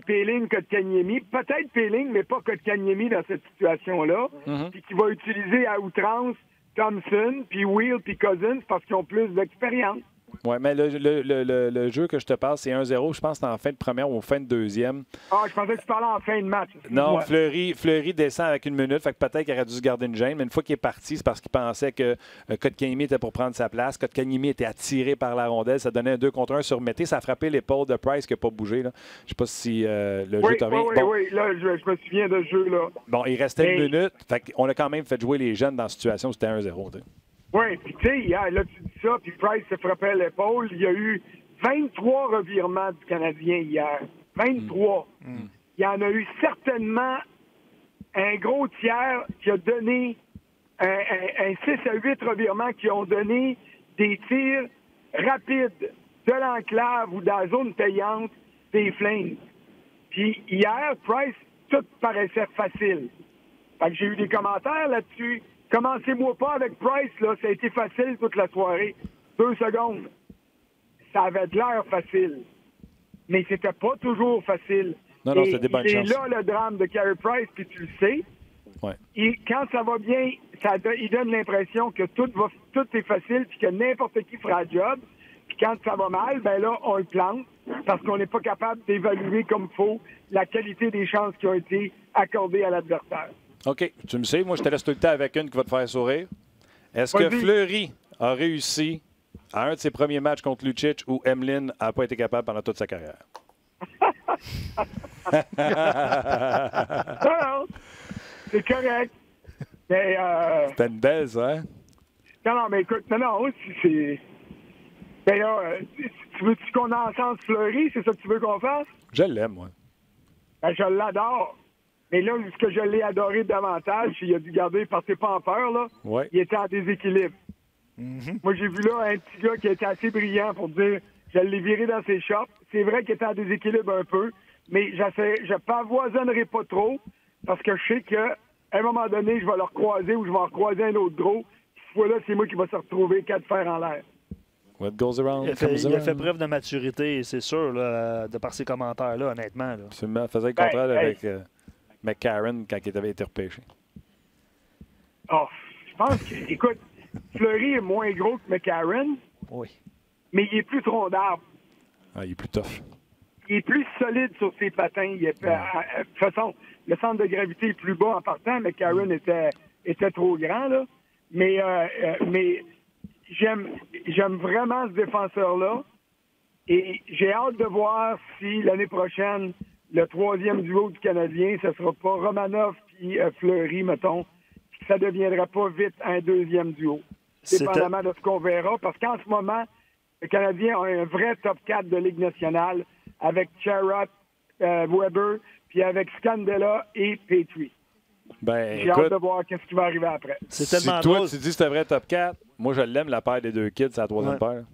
Péling, Kotkaniemi. Peut-être Péling, mais pas Kotkaniemi dans cette situation-là. Puis qui va utiliser à outrance Thompson, puis Will, puis Cousins parce qu'ils ont plus d'expérience. Oui, mais le jeu que je te parle, c'est 1-0. Je pense que c'est en fin de première ou fin de deuxième. Ah, je pensais que tu parlais en fin de match. Non, Fleury descend avec une minute. Fait que peut-être qu'il aurait dû se garder une gêne. Mais une fois qu'il est parti, c'est parce qu'il pensait que Kotkaniemi était pour prendre sa place. Kotkaniemi était attiré par la rondelle. Ça donnait un 2 contre 1 sur Mété. Ça a frappé l'épaule de Price qui n'a pas bougé. Là. Je ne sais pas si le jeu t'a bien. Oui. Là, je me souviens de ce jeu-là. Bon, il restait une minute. Fait qu'on a quand même fait jouer les jeunes dans la situation où c'était 1-0. Oui, puis tu sais, hier, là, tu dis ça, puis Price se frappait à l'épaule. Il y a eu 23 revirements du Canadien hier. 23. Il y en a eu certainement un gros tiers qui a donné un 6 à 8 revirements qui ont donné des tirs rapides de l'enclave ou de la zone payante des Flames. Puis hier, Price, tout paraissait facile. Fait que j'ai eu des commentaires là-dessus. Commencez-moi pas avec Price, là. Ça a été facile toute la soirée. 2 secondes. Ça avait de l'air facile. Mais c'était pas toujours facile. Non, c'était des bonnes chances. C'est là le drame de Carey Price, puis tu le sais. Ouais. Et quand ça va bien, il donne l'impression que tout est facile, puis que n'importe qui fera le job. Puis quand ça va mal, ben là, on le plante, parce qu'on n'est pas capable d'évaluer comme il faut la qualité des chances qui ont été accordées à l'adversaire. OK. Tu me sais, moi, je te laisse tout le temps avec une qui va te faire sourire. Est-ce que Fleury a réussi à un de ses premiers matchs contre Lucic où Emeline n'a pas été capable pendant toute sa carrière? Non, c'est correct. Mais, c'était une belle, ça, hein? Non, mais écoute, non, c'est... Ben là, tu veux-tu qu'on encense Fleury? C'est ça que tu veux qu'on fasse? Je l'aime, moi. Ben, je l'adore. Mais là, ce que je l'ai adoré davantage, il a dû garder, partez pas en peur, là. Ouais. Il était en déséquilibre. Moi, j'ai vu là un petit gars qui était assez brillant pour dire, je l'ai viré dans ses chops. C'est vrai qu'il était en déséquilibre un peu, mais je pavoisonnerai pas trop, parce que je sais qu'à un moment donné, je vais le recroiser ou je vais en recroiser un autre gros. Cette fois-là, c'est moi qui va se retrouver 4 fers en l'air. What goes around, il a fait preuve de maturité, c'est sûr, là, de par ses commentaires-là, honnêtement. Là. Absolument. Il faisait le contraire avec McCarron quand il avait été repêché. Oh, je pense que, écoute, Fleury est moins gros que McCarron. Oui. Mais il est plus tronc d'arbre. Ah, il est plus tough. Il est plus solide sur ses patins. De toute façon, le centre de gravité est plus bas en partant. McCarron était trop grand, là. Mais j'aime vraiment ce défenseur-là. Et j'ai hâte de voir si l'année prochaine, le troisième duo du Canadien, ce ne sera pas Romanov puis Fleury, mettons, puis que ça ne deviendra pas vite un deuxième duo. Dépendamment de ce qu'on verra. Parce qu'en ce moment, le Canadien a un vrai top 4 de Ligue nationale avec Charrot, Weber, puis avec Scandella et Petrie. J'ai hâte de voir ce qui va arriver après. C'est tellement si toi, tu dis que c'est un vrai top 4, moi, je l'aime, la paire des deux kids, c'est la troisième paire.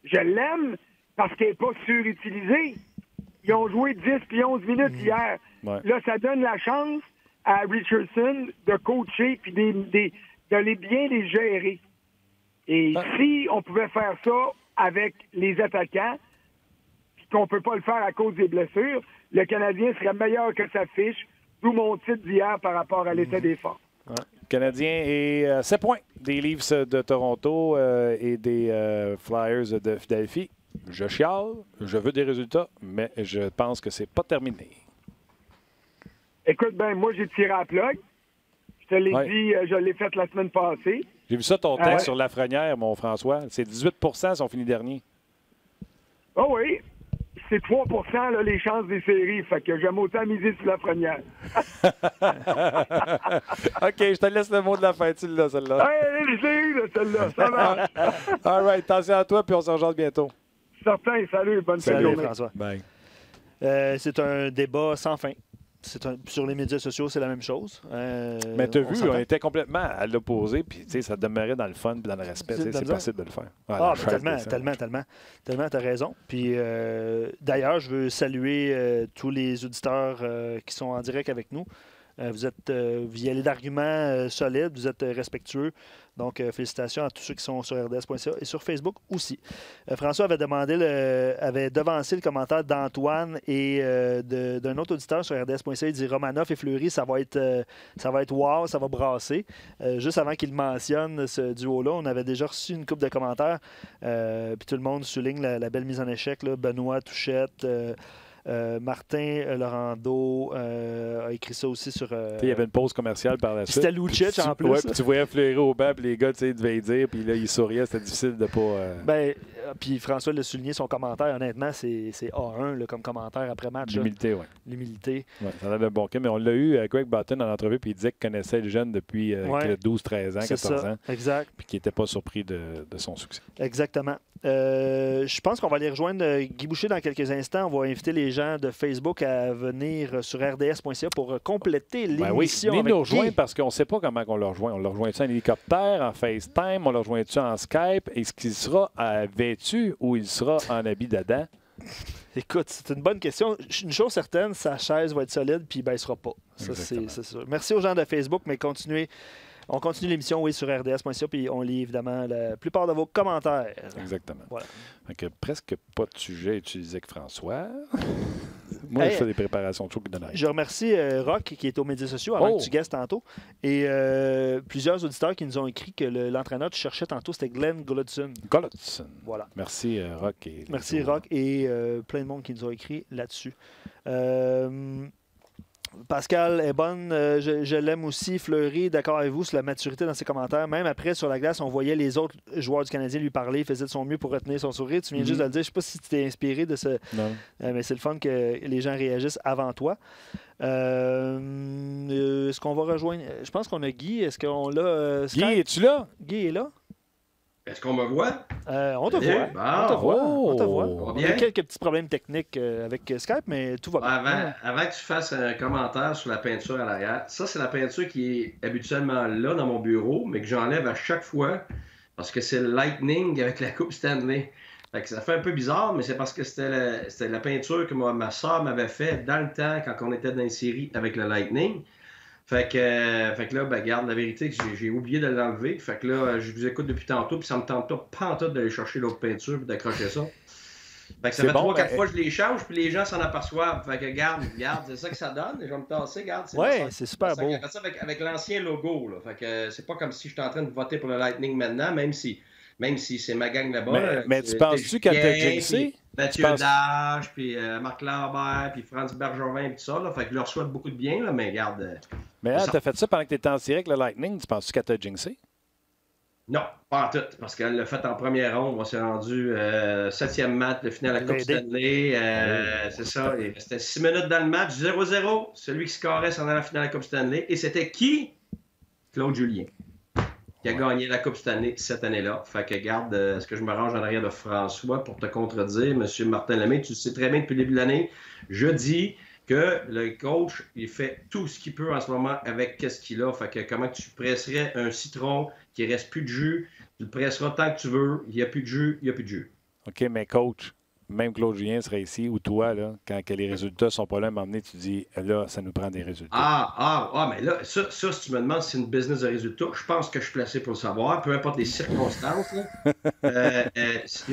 Je l'aime parce qu'elle n'est pas surutilisée. Ils ont joué 10 puis 11 minutes hier. Ouais. Là, ça donne la chance à Richardson de coacher puis de bien les gérer. Et si on pouvait faire ça avec les attaquants, puis qu'on ne peut pas le faire à cause des blessures, le Canadien serait meilleur que sa fiche, d'où mon titre d'hier par rapport à l'état des forces. Ouais. Le Canadien est 7 points des Leafs de Toronto et des Flyers de Philadelphie. Je chiale, je veux des résultats, mais je pense que c'est pas terminé. Écoute, moi, j'ai tiré à la plug. Je te l'ai dit, je l'ai fait la semaine passée. J'ai vu ça, ton texte sur Lafrenière, mon François. C'est 18 sont finis derniers. Oh oui. C'est 3 là, les chances des séries. Fait que j'aime autant miser sur Lafrenière. OK, je te laisse le mot de la fin. Tu l'as, celle-là. Hey, j'ai eu celle-là. Ça marche. All right. Attention à toi, puis on se rejoint bientôt. Certain. Salut. Bonne journée. François. Bye. C'est un débat sans fin. Sur les médias sociaux, c'est la même chose. Mais tu as vu, on était complètement à l'opposé, puis ça demeurait dans le fun et dans le respect. C'est possible de le faire. Tellement, tu as raison. Puis d'ailleurs, je veux saluer tous les auditeurs qui sont en direct avec nous. Vous y allez d'arguments solides, vous êtes respectueux. Donc, félicitations à tous ceux qui sont sur RDS.ca et sur Facebook aussi. François avait devancé le commentaire d'Antoine et d'un autre auditeur sur RDS.ca. Il dit Romanov et Fleury, ça va être wow, ça va brasser. Juste avant qu'il mentionne ce duo-là, on avait déjà reçu une couple de commentaires. Puis tout le monde souligne la belle mise en échec. Là. Benoît Touchette. Martin Laurando a écrit ça aussi sur. Il y avait une pause commerciale par la suite. C'était Lucic en plus. Ouais, puis tu voyais Fleury au banc, puis les gars devaient y dire, puis là, ils souriaient. C'était difficile de pas. Puis François l'a souligné, son commentaire, honnêtement, c'est A1 là, comme commentaire après match. L'humilité, oui. L'humilité. Ouais, ça avait un bon cas, mais on l'a eu à Greg Button en entrevue, puis il disait qu'il connaissait le jeune depuis 12, 13 ans, 14 ans. Exact. Puis qu'il n'était pas surpris de son succès. Exactement. Je pense qu'on va aller rejoindre Guy Boucher dans quelques instants. On va inviter les gens de Facebook à venir sur rds.ca pour compléter l'émission. Venez nous rejoindre parce qu'on ne sait pas comment on le rejoint. On le rejoint-tu en hélicoptère, en FaceTime, on le rejoint-tu en Skype? Est-ce qu'il sera vêtu ou il sera en habit d'Adam? Écoute, c'est une bonne question. Une chose certaine, sa chaise va être solide puis il ne baissera pas. Ça, c'est sûr. Merci aux gens de Facebook, mais on continue l'émission, sur rds.ca, puis on lit évidemment la plupart de vos commentaires. Exactement. Voilà. Donc, presque pas de sujet utilisé que François. Moi, je fais des préparations de show qui donnent rien. Je remercie Rock, qui est aux médias sociaux, avant que tu guesses tantôt, et plusieurs auditeurs qui nous ont écrit que l'entraîneur que tu cherchais tantôt, c'était Glenn Gulutzon. Voilà. Merci, Rock. Merci, Rock, et plein de monde qui nous ont écrit là-dessus. Pascal est bonne, je l'aime aussi. Fleury, d'accord avec vous sur la maturité dans ses commentaires. Même après, sur la glace, on voyait les autres joueurs du Canadien lui parler, il faisait de son mieux pour retenir son sourire. Tu viens juste de le dire. Je ne sais pas si tu t'es inspiré de ce... Non. Mais c'est le fun que les gens réagissent avant toi. Est-ce qu'on va rejoindre... Je pense qu'on a Guy. Est-ce qu'on l'a... Guy, es-tu là? Guy est là. Est-ce qu'on me voit? On te voit. On te voit. On a quelques petits problèmes techniques avec Skype, mais tout va bien. Avant que tu fasses un commentaire sur la peinture à l'arrière, ça, c'est la peinture qui est habituellement là dans mon bureau, mais que j'enlève à chaque fois parce que c'est le Lightning avec la Coupe Stanley. Fait que ça fait un peu bizarre, mais c'est parce que c'était la peinture que ma soeur m'avait fait dans le temps quand on était dans une série avec le Lightning. Fait que là, regarde, la vérité, que j'ai oublié de l'enlever. Fait que là, je vous écoute depuis tantôt, puis ça me tente pas en tout d'aller chercher l'autre peinture et d'accrocher ça. Fait que ça fait 3-4 fois que je les change, puis les gens s'en aperçoivent. Fait que regarde, c'est ça que ça donne. Je vais me tasser, regarde. C'est super beau. Ça avec l'ancien logo, là. Fait que c'est pas comme si j'étais en train de voter pour le Lightning maintenant, même si c'est ma gang là-bas. Mais tu penses-tu qu'elle t'a jinxé? Mathieu Dage, puis Marc Lambert, puis Franz Bergevin, puis tout ça. Là. Fait que je leur souhaite beaucoup de bien, là, mais regarde... Mais elle, t'as fait ça pendant que tu étais en série avec le Lightning. Tu penses-tu qu'elle t'a jinxé? Non, pas en tout, parce qu'elle l'a fait en première ronde. On s'est rendu 7e match de finale à la Coupe Stanley. C'est ça. Il restait 6 minutes dans le match, 0-0. Celui qui scorait s'en allait à la finale à la Coupe Stanley. Et c'était qui? Claude Julien, qui a gagné la Coupe Stanley cette année-là. Fait que garde, est-ce que je me range en arrière de François pour te contredire? Monsieur Martin Lemay, tu le sais très bien depuis le début de l'année. Je dis que le coach, il fait tout ce qu'il peut en ce moment avec qu'est-ce qu'il a. Fait que comment tu presserais un citron qui ne reste plus de jus? Tu le presseras tant que tu veux. Il n'y a plus de jus, il n'y a plus de jus. OK, mais coach, même Claude Julien serait ici, ou toi, là, quand les résultats ne sont pas là, à un moment donné, tu dis, là, ça nous prend des résultats. Mais là, ça, si tu me demandes si c'est une business de résultats, je pense que je suis placé pour le savoir, peu importe les circonstances.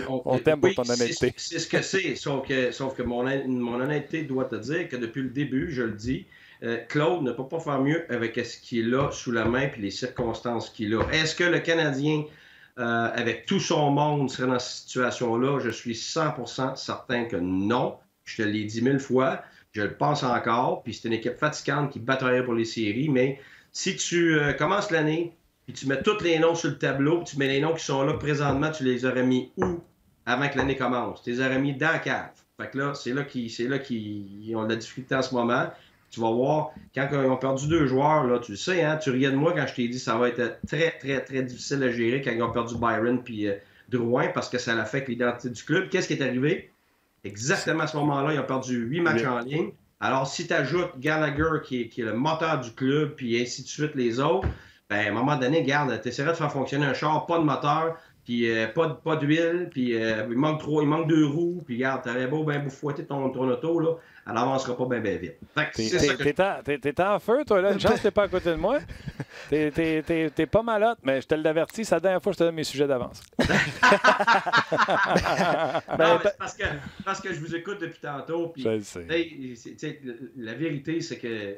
On t'aime pour ton honnêteté. C'est ce que c'est, sauf que mon honnêteté doit te dire que depuis le début, je le dis, Claude ne peut pas faire mieux avec ce qu'il a sous la main et les circonstances qu'il a. Est-ce que le Canadien, avec tout son monde, serait dans cette situation-là? Je suis 100% certain que non. Je te l'ai dit 1000 fois. Je le pense encore. Puis c'est une équipe fatigante qui bataillerait pour les séries. Mais si tu commences l'année et tu mets tous les noms sur le tableau, tu mets les noms qui sont là présentement, tu les aurais mis où avant que l'année commence? Tu les aurais mis dans la cave. Fait que là, c'est là qu'ils ont de la difficulté en ce moment. Tu vas voir, quand ils ont perdu 2 joueurs, là, tu le sais, hein, tu riais de moi quand je t'ai dit que ça va être très, très, très difficile à gérer quand ils ont perdu Byron puis Drouin parce que ça l'affecte l'identité du club. Qu'est-ce qui est arrivé? Exactement à ce moment-là, ils ont perdu 8 matchs en ligne. Alors, si tu ajoutes Gallagher, qui est le moteur du club, puis ainsi de suite les autres, ben, à un moment donné, garde, tu essaierais de faire fonctionner un char, pas de moteur, puis pas d'huile, puis il manque 2 roues, puis regarde, t'aurais beau fouetter ton auto, là, elle n'avancera pas bien vite. T'es en feu, toi, là. Une chance que t'es pas à côté de moi. T'es pas malade, mais je te l'avertis, c'est la dernière fois que je te donne mes sujets d'avance. parce que je vous écoute depuis tantôt. Puis, je sais. La vérité, c'est que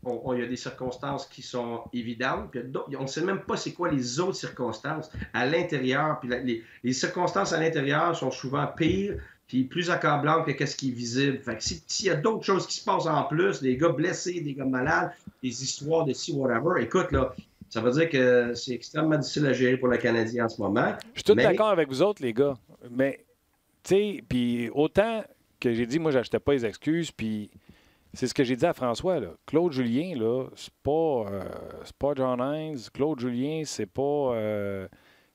il y a des circonstances qui sont évidentes. Puis on ne sait même pas c'est quoi les autres circonstances à l'intérieur. Puis les circonstances à l'intérieur sont souvent pires puis plus accablantes que ce qui est visible. Fait que s'il y a d'autres choses qui se passent en plus, des gars blessés, des gars malades, des histoires de ci, whatever, écoute, là, ça veut dire que c'est extrêmement difficile à gérer pour le Canadien en ce moment. Je suis tout d'accord avec vous autres, les gars. Mais, tu sais, puis autant que j'ai dit, moi, j'achetais pas les excuses, puis c'est ce que j'ai dit à François, là. Claude Julien, là, c'est pas John Hines. Claude Julien, c'est pas...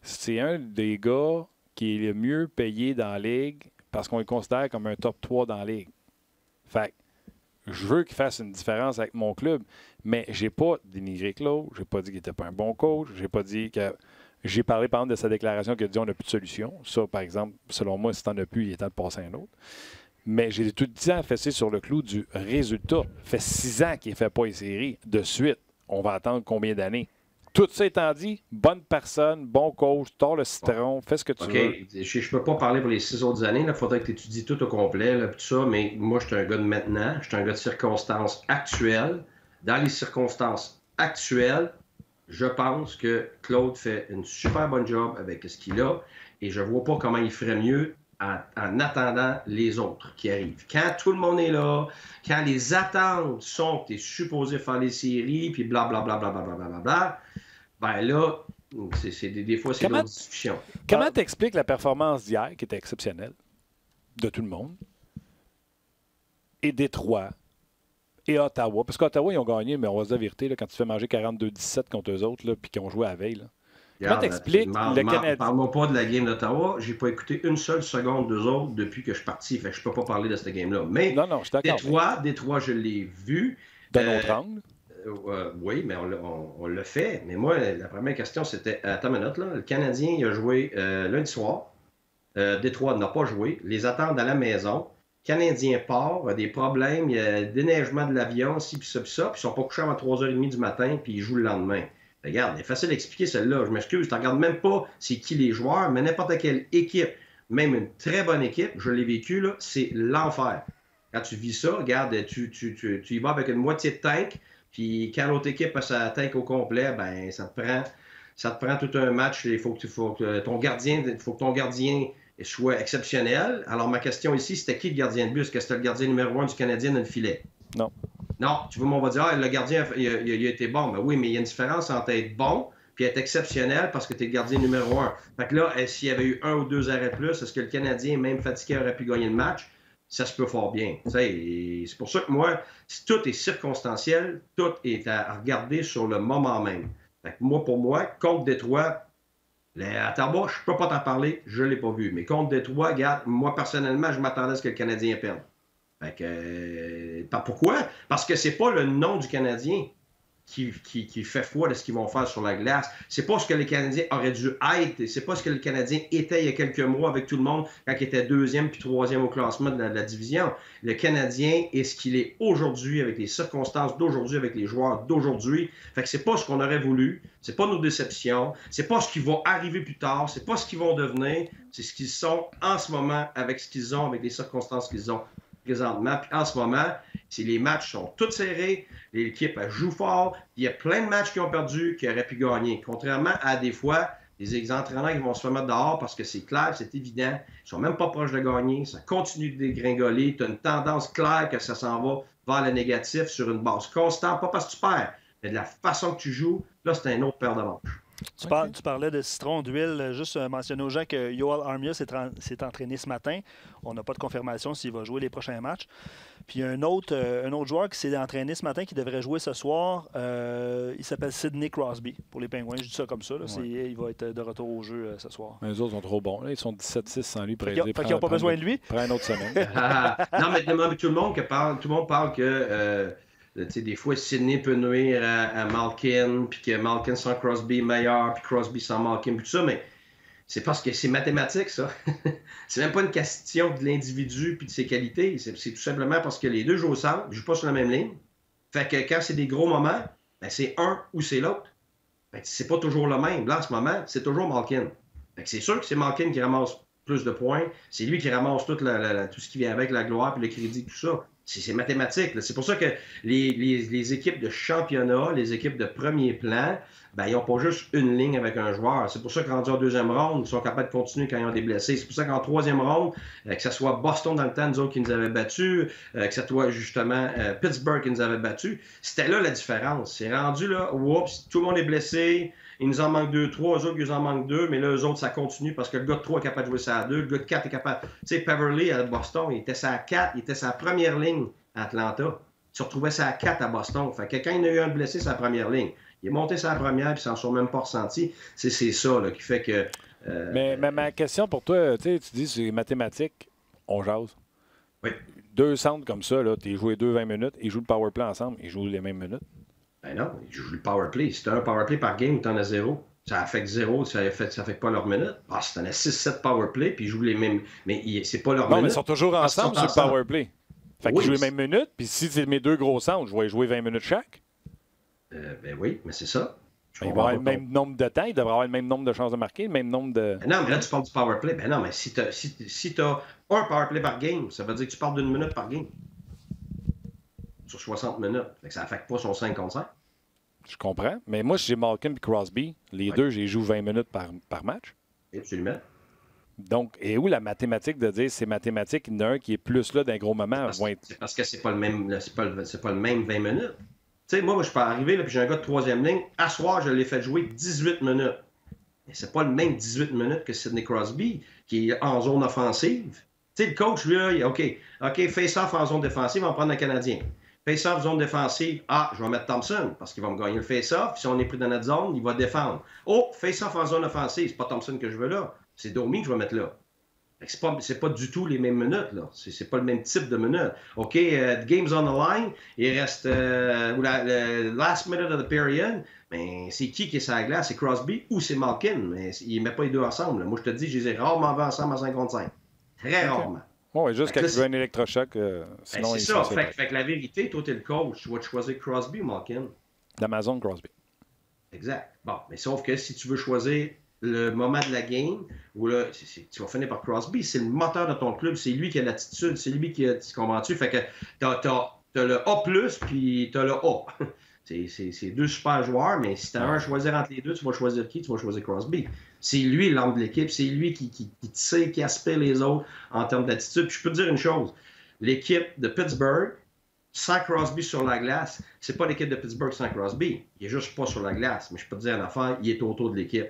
c'est un des gars qui est le mieux payé dans la Ligue parce qu'on le considère comme un top 3 dans la Ligue. Fait que je veux qu'il fasse une différence avec mon club, mais j'ai pas dénigré Claude, j'ai pas dit qu'il était pas un bon coach, j'ai pas dit que... J'ai parlé, par exemple, de sa déclaration qu'il a dit on n'a plus de solution. Ça, par exemple, selon moi, si t'en as plus, il est temps de passer à un autre. Mais j'ai tout le temps fessé sur le clou du résultat. Ça fait 6 ans qu'il ne fait pas les séries. De suite, on va attendre combien d'années? Tout ça étant dit, bonne personne, bon coach, tords le citron, fais ce que tu veux. Je ne peux pas parler pour les 6 autres années. Il faudrait que tu étudies tout au complet, là, tout ça, mais moi, je suis un gars de maintenant. Je suis un gars de circonstances actuelles. Dans les circonstances actuelles, je pense que Claude fait une super bonne job avec ce qu'il a et je ne vois pas comment il ferait mieux en attendant les autres qui arrivent. Quand tout le monde est là, quand les attentes sont que tu es supposé faire les séries, puis blablabla, ben là, des fois, c'est d'autres discussions. Comment t'expliques la performance d'hier, qui était exceptionnelle, de tout le monde, et Détroit, et Ottawa? Parce qu'Ottawa, ils ont gagné, mais on va se dire la vérité, là, quand tu fais manger 42-17 contre eux autres, là, puis qu'ils ont joué à la veille, là. Comment t'expliques le Canadien? Parle-moi pas de la game d'Ottawa. J'ai pas écouté une seule seconde d'eux autres depuis que je suis parti. Fait que je peux pas parler de cette game-là. Mais non, je suis d'accord. Détroit, je l'ai vu. D'un autre angle? Oui, mais on l'a fait. Mais moi, la première question, c'était... Attends une minute, là. Le Canadien, il a joué lundi soir. Détroit n'a pas joué. Les attendent à la maison. Le Canadien part, a des problèmes. Il y a déneigement de l'avion, ci, puis ça, puis ça. Puis ils sont pas couchés avant 3h30 du matin, puis ils jouent le lendemain. Regarde, c'est facile d'expliquer celle-là. Je m'excuse, tu ne regardes même pas c'est qui les joueurs, mais n'importe quelle équipe, même une très bonne équipe, je l'ai vécu, là, c'est l'enfer. Quand tu vis ça, regarde, tu y vas avec une moitié de tank, puis quand l'autre équipe a sa tank au complet, ben ça te prend tout un match. Il faut que ton gardien soit exceptionnel. Alors ma question ici, c'était qui le gardien de but? Est-ce que c'était le gardien numéro 1 du Canadien dans le filet? Non. Non, tu vois, on va dire, le gardien, il a été bon. Ben oui, mais il y a une différence entre être bon puis être exceptionnel parce que tu es le gardien numéro 1. Fait que là, s'il y avait eu 1 ou 2 arrêts de plus, est-ce que le Canadien, même fatigué, aurait pu gagner le match? Ça se peut fort bien. C'est pour ça que moi, tout est circonstanciel, tout est à regarder sur le moment même. Fait que moi, pour moi, contre Détroit, à Ottawa, je ne peux pas t'en parler, je ne l'ai pas vu. Mais contre Détroit, regarde, moi, personnellement, je m'attendais à ce que le Canadien perde. Fait que, pourquoi? Parce que c'est pas le nom du Canadien qui fait foi de ce qu'ils vont faire sur la glace. C'est pas ce que les Canadiens auraient dû être. C'est pas ce que le Canadien était il y a quelques mois avec tout le monde quand il était 2e puis 3e au classement de la division. Le Canadien est ce qu'il est aujourd'hui avec les circonstances d'aujourd'hui, avec les joueurs d'aujourd'hui. Fait que c'est pas ce qu'on aurait voulu. C'est pas nos déceptions. C'est pas ce qui va arriver plus tard. C'est pas ce qu'ils vont devenir. C'est ce qu'ils sont en ce moment avec ce qu'ils ont, avec les circonstances qu'ils ont présentement. Puis en ce moment, les matchs sont tous serrés, l'équipe joue fort, il y a plein de matchs qui ont perdu, qui auraient pu gagner. Contrairement à des fois, les entraîneurs qui vont se faire mettre dehors parce que c'est clair, c'est évident, ils ne sont même pas proches de gagner, ça continue de dégringoler, tu as une tendance claire que ça s'en va vers le négatif sur une base constante, pas parce que tu perds, mais de la façon que tu joues, là, c'est un autre paire de manches. Tu parlais de citron, d'huile. Juste mentionner aux gens que Yoel Armia s'est entraîné ce matin. On n'a pas de confirmation s'il va jouer les prochains matchs. Puis il y a un autre joueur qui s'est entraîné ce matin qui devrait jouer ce soir. Il s'appelle Sidney Crosby pour les Penguins. Je dis ça comme ça. Là. Ouais. Il va être de retour au jeu ce soir. Mais les autres sont trop bons. Là, ils sont 17-6 sans lui. Fait qu'ils n'ont pas besoin de lui. Prends une autre semaine. Non, mais tout le monde parle que... des fois, Sidney peut nuire à Malkin, puis que Malkin sans Crosby est meilleur, puis Crosby sans Malkin, puis tout ça, mais c'est parce que c'est mathématique, ça. C'est même pas une question de l'individu puis de ses qualités. C'est tout simplement parce que les deux jouent au centre, ils jouent pas sur la même ligne. Fait que quand c'est des gros moments, ben c'est un ou c'est l'autre. Fait que c'est pas toujours le même. Là, en ce moment, c'est toujours Malkin. Fait que c'est sûr que c'est Malkin qui ramasse plus de points. C'est lui qui ramasse tout ce qui vient avec, la gloire, puis le crédit, tout ça. C'est mathématique. Là. C'est pour ça que les équipes de championnat, les équipes de premier plan, ben, ils n'ont pas juste une ligne avec un joueur. C'est pour ça que rendus en deuxième ronde, ils sont capables de continuer quand ils ont des blessés. C'est pour ça qu'en troisième ronde, que ce soit Boston dans le temps, nous autres qui nous avaient battus, que ce soit justement Pittsburgh qui nous avait battus, c'était là la différence. C'est rendu là, oups, tout le monde est blessé, il nous en manque 2-3, eux autres, ils en manquent 2, mais là, eux autres, ça continue parce que le gars de 3 est capable de jouer ça à 2, le gars de 4 est capable... Tu sais, Peverley à Boston, il était ça à 4, il était sa première ligne à Atlanta. Il se retrouvait ça à 4 à Boston. Fait que quand il y a eu un blessé, c'est la première ligne. Il est monté sa première, puis ils s'en sont même pas ressentis. C'est ça là, qui fait que... Mais ma question pour toi, tu dis c'est mathématique, on jase. Oui. 2 centres comme ça, tu es joué 20 minutes, ils jouent le power play ensemble, ils jouent les mêmes minutes. Ben non, ils jouent le power play. Si tu as un power play par game, tu en as 0. Ça affecte 0, ça affecte pas leur minute. Ah, si tu en as 6-7 power play, puis ils jouent les mêmes... Mais c'est pas leur minute. Non, mais ils sont toujours ensemble sur le power play. Fait qu'ils jouent les mêmes minutes, puis si c'est mes 2 gros centres, je vais jouer 20 minutes chaque. Ben oui, mais c'est ça. Ils vont avoir le même nombre de temps, ils devraient avoir le même nombre de chances de marquer, le même nombre de... Ben non, mais là, tu parles du power play. Ben non, mais si tu as un power play par game, ça veut dire que tu parles d'une minute par game. Sur 60 minutes. Fait que ça n'affecte pas son 5 contre 5. Je comprends. Mais moi, si j'ai Malkin et Crosby, les deux, j'ai joué 20 minutes par match. Absolument. Donc, et où la mathématique de dire c'est mathématique, il y en a un qui est plus là d'un gros moment? C'est parce que c'est pas le même c'est pas le même 20 minutes. Tu sais, moi, je peux arriver, là, puis j'ai un gars de troisième ligne. À soir, je l'ai fait jouer 18 minutes. Mais c'est pas le même 18 minutes que Sidney Crosby, qui est en zone offensive. Tu sais, le coach, lui, là, OK, face-off en zone défensive, on va prendre un Canadien. Face-off, zone défensive, je vais mettre Thompson, parce qu'il va me gagner le face-off. Si on est pris dans notre zone, il va défendre. Oh, face-off en zone offensive, c'est pas Thompson que je veux là. C'est Domi que je vais mettre là. C'est pas du tout les mêmes minutes, là. C'est pas le même type de minutes. OK, game's on the line, il reste le last minute of the period, mais c'est qui est sur la glace? C'est Crosby ou c'est Malkin? Mais il ne met pas les deux ensemble. Là. Moi, je te dis, je les ai rarement vus ensemble à 55. Très rarement. Oui, juste quand tu veux un électrochoc, sinon c'est ça. Fait que la vérité, toi, tu es le coach. Tu vas te choisir Crosby ou Malkin? D'Amazon, Crosby. Exact. Bon, mais sauf que si tu veux choisir le moment de la game, où là, tu vas finir par Crosby, c'est le moteur de ton club, c'est lui qui a l'attitude, c'est lui qui a... Tu comprends-tu? Fait que t'as le A+, puis t'as le A. C'est deux super joueurs, mais si tu as un à choisir entre les deux, tu vas choisir qui? Tu vas choisir Crosby. C'est lui l'homme de l'équipe, c'est lui qui sait, qui aspire les autres en termes d'attitude. Puis je peux te dire une chose, l'équipe de Pittsburgh sans Crosby sur la glace, c'est pas l'équipe de Pittsburgh sans Crosby. Il est juste pas sur la glace. Mais je peux te dire une affaire, il est autour de l'équipe.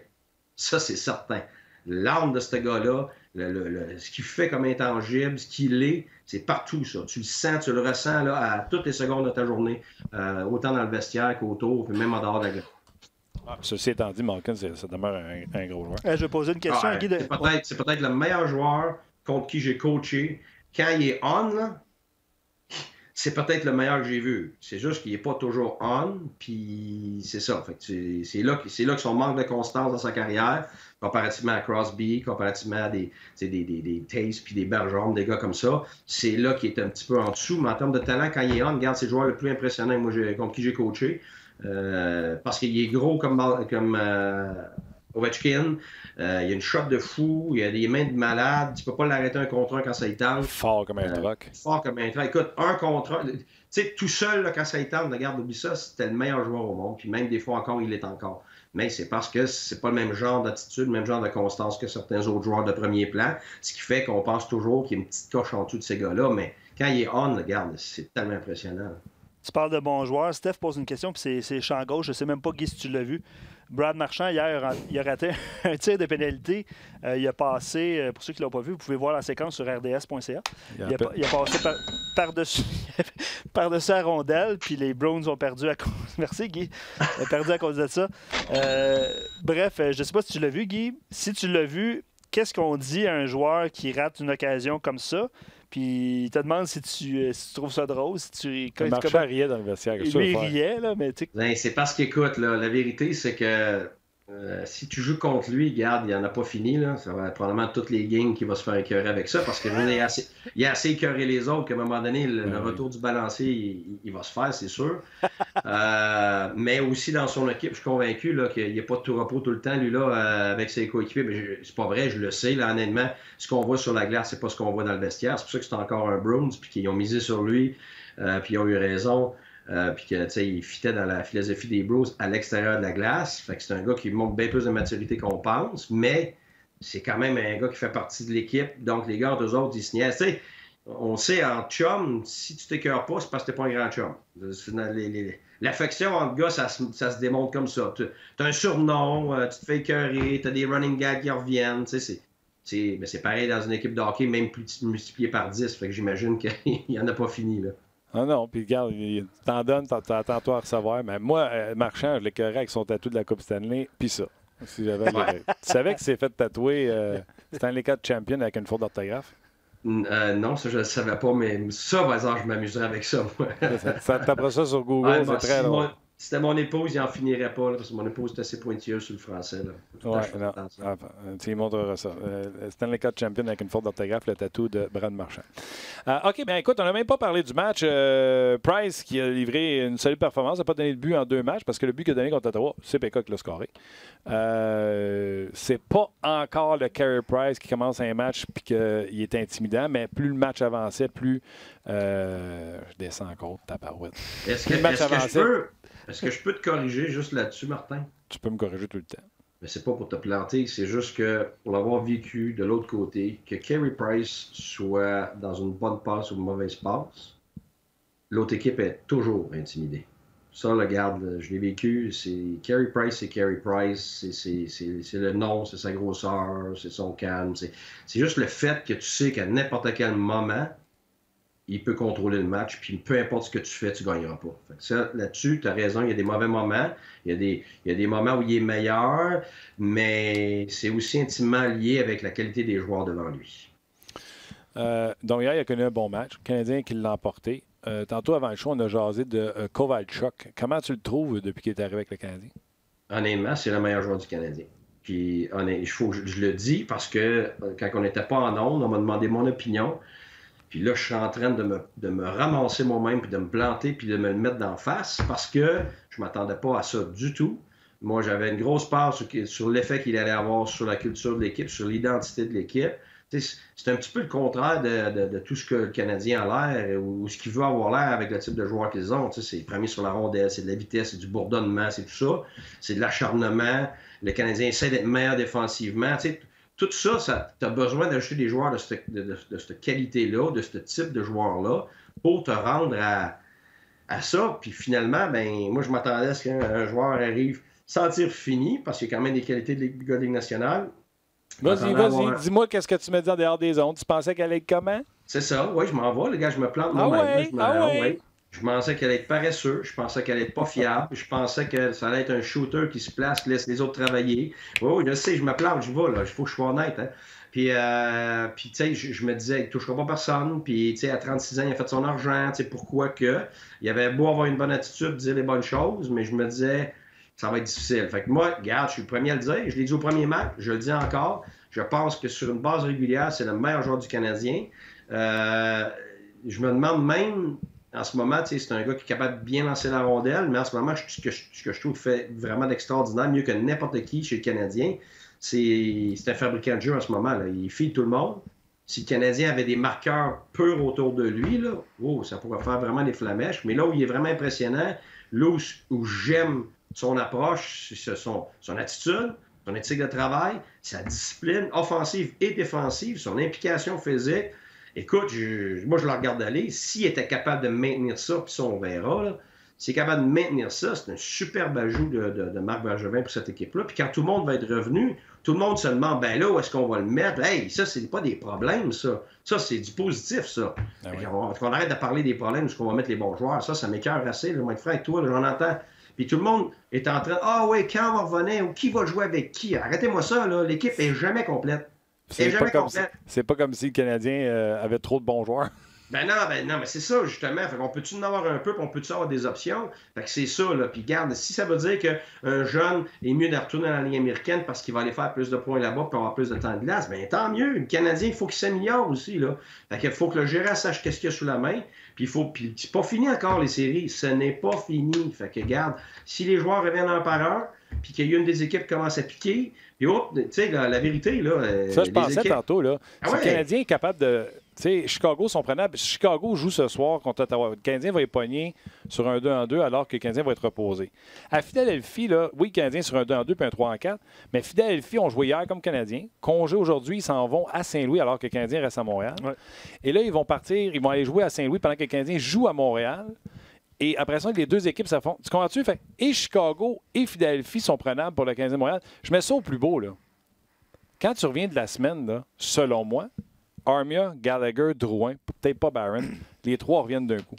Ça, c'est certain. L'âme de ce gars-là, ce qu'il fait comme intangible, ce qu'il est, c'est partout, ça. Tu le sens, tu le ressens là, à toutes les secondes de ta journée, autant dans le vestiaire qu'autour, puis même en dehors de la glace. Ceci étant dit, Malkin, ça demeure un gros joueur. Je vais poser une question à Guy. C'est peut-être le meilleur joueur contre qui j'ai coaché. Quand il est on, là, c'est peut-être le meilleur que j'ai vu. C'est juste qu'il n'est pas toujours on, puis c'est ça. Fait que c'est là que son manque de constance dans sa carrière, comparativement à Crosby, comparativement à des Taves puis des Bergeron, des gars comme ça, c'est là qu'il est un petit peu en dessous. Mais en termes de talent, quand il est on, regarde, c'est le joueur le plus impressionnant contre qui j'ai coaché. Parce qu'il est gros comme Ovechkin, il a une shot de fou, il a des mains de malade, tu peux pas l'arrêter un contre un quand ça y tente. Fort comme un truck. Fort comme un truck. Écoute, un contre un, tu sais, tout seul là, quand ça y tente, regarde, oublie ça, c'était le meilleur joueur au monde, puis même des fois encore, il l'est encore. Mais c'est parce que c'est pas le même genre d'attitude, le même genre de constance que certains autres joueurs de premier plan, ce qui fait qu'on pense toujours qu'il y a une petite coche en dessous de ces gars-là, mais quand il est on, regarde, c'est tellement impressionnant. Tu parles de bons joueurs. Steph pose une question, puis c'est champ gauche. Je ne sais même pas, Guy, si tu l'as vu. Brad Marchand, hier, il a raté un tir de pénalité. Il a passé, pour ceux qui ne l'ont pas vu, vous pouvez voir la séquence sur rds.ca. Il a passé par-dessus la rondelle, puis les Browns ont perdu à cause... Merci, Guy. Ils ont perdu à cause de ça. Bref, je ne sais pas si tu l'as vu, Guy. Si tu l'as vu, qu'est-ce qu'on dit à un joueur qui rate une occasion comme ça? Puis il te demande si tu trouves ça drôle. Marchand riait dans le vestiaire. Lui, il riait, là, mais tu sais. C'est parce qu'écoute, la vérité, c'est que si tu joues contre lui, regarde, il n'en a pas fini. Là. Ça va être probablement toutes les games qu'il va se faire écœurer avec ça parce qu'il a assez écœuré les autres qu'à un moment donné, le retour du balancier, il va se faire, c'est sûr. Mais aussi dans son équipe, je suis convaincu là, qu'il n'y a pas de tout repos tout le temps, lui, là, avec ses coéquipiers. Mais c'est pas vrai, je le sais, là, honnêtement. Ce qu'on voit sur la glace, c'est pas ce qu'on voit dans le vestiaire. C'est pour ça que c'est encore un Bruins, puis qu'ils ont misé sur lui, puis ils ont eu raison. Puis qu'il fitait dans la philosophie des Bros à l'extérieur de la glace. Fait que c'est un gars qui montre bien plus de maturité qu'on pense, mais c'est quand même un gars qui fait partie de l'équipe. Donc, les gars, eux autres, ils se niaisent. On sait, en chum, si tu t'écœures pas, c'est parce que t'es pas un grand chum. L'affection entre gars, ça se démontre comme ça. T'as un surnom, tu te fais écœurer, t'as des running gags qui reviennent. Mais c'est pareil dans une équipe de hockey, même plus multiplié par 10. Fait que j'imagine qu'il n'y en a pas fini, là. Non, puis regarde, t'en donnes, t'attends-toi à recevoir. Mais moi, Marchand, je l'écœurais avec son tatou de la Coupe Stanley, puis ça. Si j'avais tu savais que c'est fait tatouer Stanley Cup Champion avec une faute d'orthographe? Non, ça, je ne le savais pas, mais ça, par exemple, je m'amuserais avec ça, moi. T'apprends ça sur Google, c'est très drôle. Si c'était mon épouse, il n'en finirait pas, là, parce que mon épouse est assez pointilleuse sur le français. Il montrera ça. Stanley Cup Champion avec une faute d'orthographe, le tatou de Brad Marchand. OK, bien écoute, on n'a même pas parlé du match. Price qui a livré une solide performance, n'a pas donné de but en 2 matchs, parce que le but qu'il a donné contre Ottawa, c'est Péka qui l'a scoré. C'est pas encore le Carey Price qui commence un match et qu'il est intimidant, mais plus le match avançait, plus je descends encore ta parouette. Est-ce que je peux te corriger juste là-dessus, Martin? Tu peux me corriger tout le temps. Mais c'est pas pour te planter, c'est juste que pour l'avoir vécu de l'autre côté, que Carey Price soit dans une bonne passe ou une mauvaise passe, l'autre équipe est toujours intimidée. Ça, regarde, je l'ai vécu, c'est Carey Price, c'est Carey Price, c'est le nom, c'est sa grosseur, c'est son calme. C'est juste le fait que tu sais qu'à n'importe quel moment, il peut contrôler le match, puis peu importe ce que tu fais, tu ne gagneras pas. Fait que ça, là-dessus, tu as raison, il y a des mauvais moments, il y a des moments où il est meilleur, mais c'est aussi intimement lié avec la qualité des joueurs devant lui. Donc hier, il a connu un bon match. Le Canadien qui l'a emporté. Tantôt, avant le show, on a jasé de Kovalchuk. Comment tu le trouves depuis qu'il est arrivé avec le Canadien? Honnêtement, c'est le meilleur joueur du Canadien. Puis, je le dis parce que quand on n'était pas en ondes, on m'a demandé mon opinion. Puis là, je suis en train de me ramasser moi-même, puis de me planter, puis de me le mettre d'en face, parce que je ne m'attendais pas à ça du tout. Moi, j'avais une grosse part sur l'effet qu'il allait avoir sur la culture de l'équipe, sur l'identité de l'équipe. C'est un petit peu le contraire de tout ce que le Canadien a l'air, ou ce qu'il veut avoir l'air avec le type de joueurs qu'ils ont. C'est premier sur la rondelle, c'est de la vitesse, c'est du bourdonnement, c'est tout ça. C'est de l'acharnement. Le Canadien essaie d'être meilleur défensivement. Tout ça, tu as besoin d'ajouter des joueurs de cette qualité-là, de ce type de joueurs-là, pour te rendre à à ça. Puis finalement, ben moi, je m'attendais à ce qu'un joueur arrive sans tir fini, parce qu'il y a quand même des qualités de la Ligue nationale. Vas-y, dis-moi qu'est-ce que tu me dis en dehors des ondes. Tu pensais qu'elle allait être comment? C'est ça, oui, je m'en vais. Les gars, je me plante moi-même. Je pensais qu'elle allait être paresseux, je pensais qu'elle allait être pas fiable, je pensais que ça allait être un shooter qui se place, qui laisse les autres travailler. Oui, je sais, je me plante, je vais, là. Il faut que je sois honnête. Hein. Puis tu sais, je me disais, il ne touchera pas personne. Puis, tu sais, à 36 ans, il a fait son argent. Tu sais, pourquoi que? Il avait beau avoir une bonne attitude, dire les bonnes choses, mais je me disais, ça va être difficile. Fait que moi, regarde, je suis le premier à le dire. Je l'ai dit au premier match, je le dis encore. Je pense que sur une base régulière, c'est le meilleur joueur du Canadien. Je me demande même, en ce moment, c'est un gars qui est capable de bien lancer la rondelle, mais en ce moment, ce que je trouve fait vraiment d'extraordinaire, mieux que n'importe qui chez le Canadien, c'est un fabricant de jeu en ce moment. Là. Il file tout le monde. Si le Canadien avait des marqueurs purs autour de lui, là, ça pourrait faire vraiment des flamèches. Mais là où il est vraiment impressionnant, là où j'aime son approche, c'est son attitude, son éthique de travail, sa discipline offensive et défensive, son implication physique. Écoute, moi, je le regarde aller. S'il était capable de maintenir ça, puis ça, on verra, là, s'il est capable de maintenir ça, c'est un superbe ajout de Marc Bergevin pour cette équipe-là. Puis quand tout le monde va être revenu, tout le monde se demande, ben là, où est-ce qu'on va le mettre? Hey, ça, c'est pas des problèmes, ça. Ça, c'est du positif, ça. Ah oui. On arrête de parler des problèmes, où est-ce qu'on va mettre les bons joueurs. Ça m'écœure assez. Là, moi, être franc avec toi, j'en entends. Puis tout le monde est en train, oui, quand on va revenir, ou qui va jouer avec qui? Arrêtez-moi ça, là. L'équipe est jamais complète. C'est pas comme si le Canadien avait trop de bons joueurs. Ben non, mais c'est ça, justement. Fait qu'on peut-tu en avoir un peu, puis on peut-tu avoir des options? Fait que c'est ça, là. Puis garde, si ça veut dire qu'un jeune est mieux de retourner dans la Ligue américaine parce qu'il va aller faire plus de points là-bas puis avoir plus de temps de glace, ben tant mieux. Le Canadien, il faut qu'il s'améliore aussi, là. Fait qu'il faut que le gérant sache qu'est-ce qu'il y a sous la main. Puis c'est pas fini encore, les séries. Ce n'est pas fini. Fait que garde, si les joueurs reviennent un par un, puis qu'il y a une des équipes qui commence à piquer, puis tu sais, la vérité, là... Ça, je pensais tantôt, là. Si le Canadien est capable de... Tu sais, Chicago sont prenables. Si Chicago joue ce soir contre Ottawa, le Canadien va être pogné sur un 2-2 alors que le Canadien va être reposé. À Philadelphie, là, oui, le Canadien sur un 2-2 puis un 3-4, mais Philadelphie ont joué hier comme Canadien. Congé aujourd'hui, ils s'en vont à Saint-Louis alors que le Canadien reste à Montréal. Ouais. Et là, ils vont aller jouer à Saint-Louis pendant que le Canadien joue à Montréal. Et après ça, les deux équipes s'affrontent. Tu comprends-tu? Fait, et Chicago et Philadelphie sont prenables pour le Canadien de Montréal. Je mets ça au plus beau, là. Quand tu reviens de la semaine, là, selon moi, Armia, Gallagher, Drouin, peut-être pas Barron, les trois reviennent d'un coup.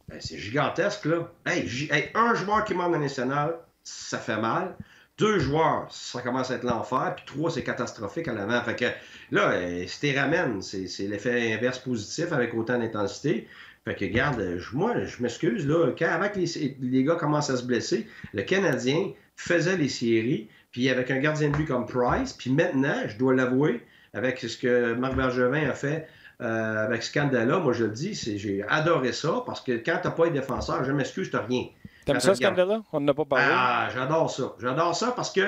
Ben, c'est gigantesque, là. Un joueur qui manque dans la nationale, ça fait mal. 2 joueurs, ça commence à être l'enfer. Puis 3, c'est catastrophique à l'avant. Fait que là, si tu les ramènes, c'est l'effet inverse positif avec autant d'intensité. Fait que, regarde, moi, je m'excuse, là, avant que les gars commencent à se blesser, le Canadien faisait les séries, puis avec un gardien de but comme Price, puis maintenant, je dois l'avouer, avec ce que Marc Bergevin a fait avec Scandella, moi je le dis, j'ai adoré ça, parce que quand t'as pas les défenseurs, je m'excuse, t'as rien. T'aimes ça, Scandella? On n'en a pas parlé. Ah, j'adore ça. J'adore ça parce que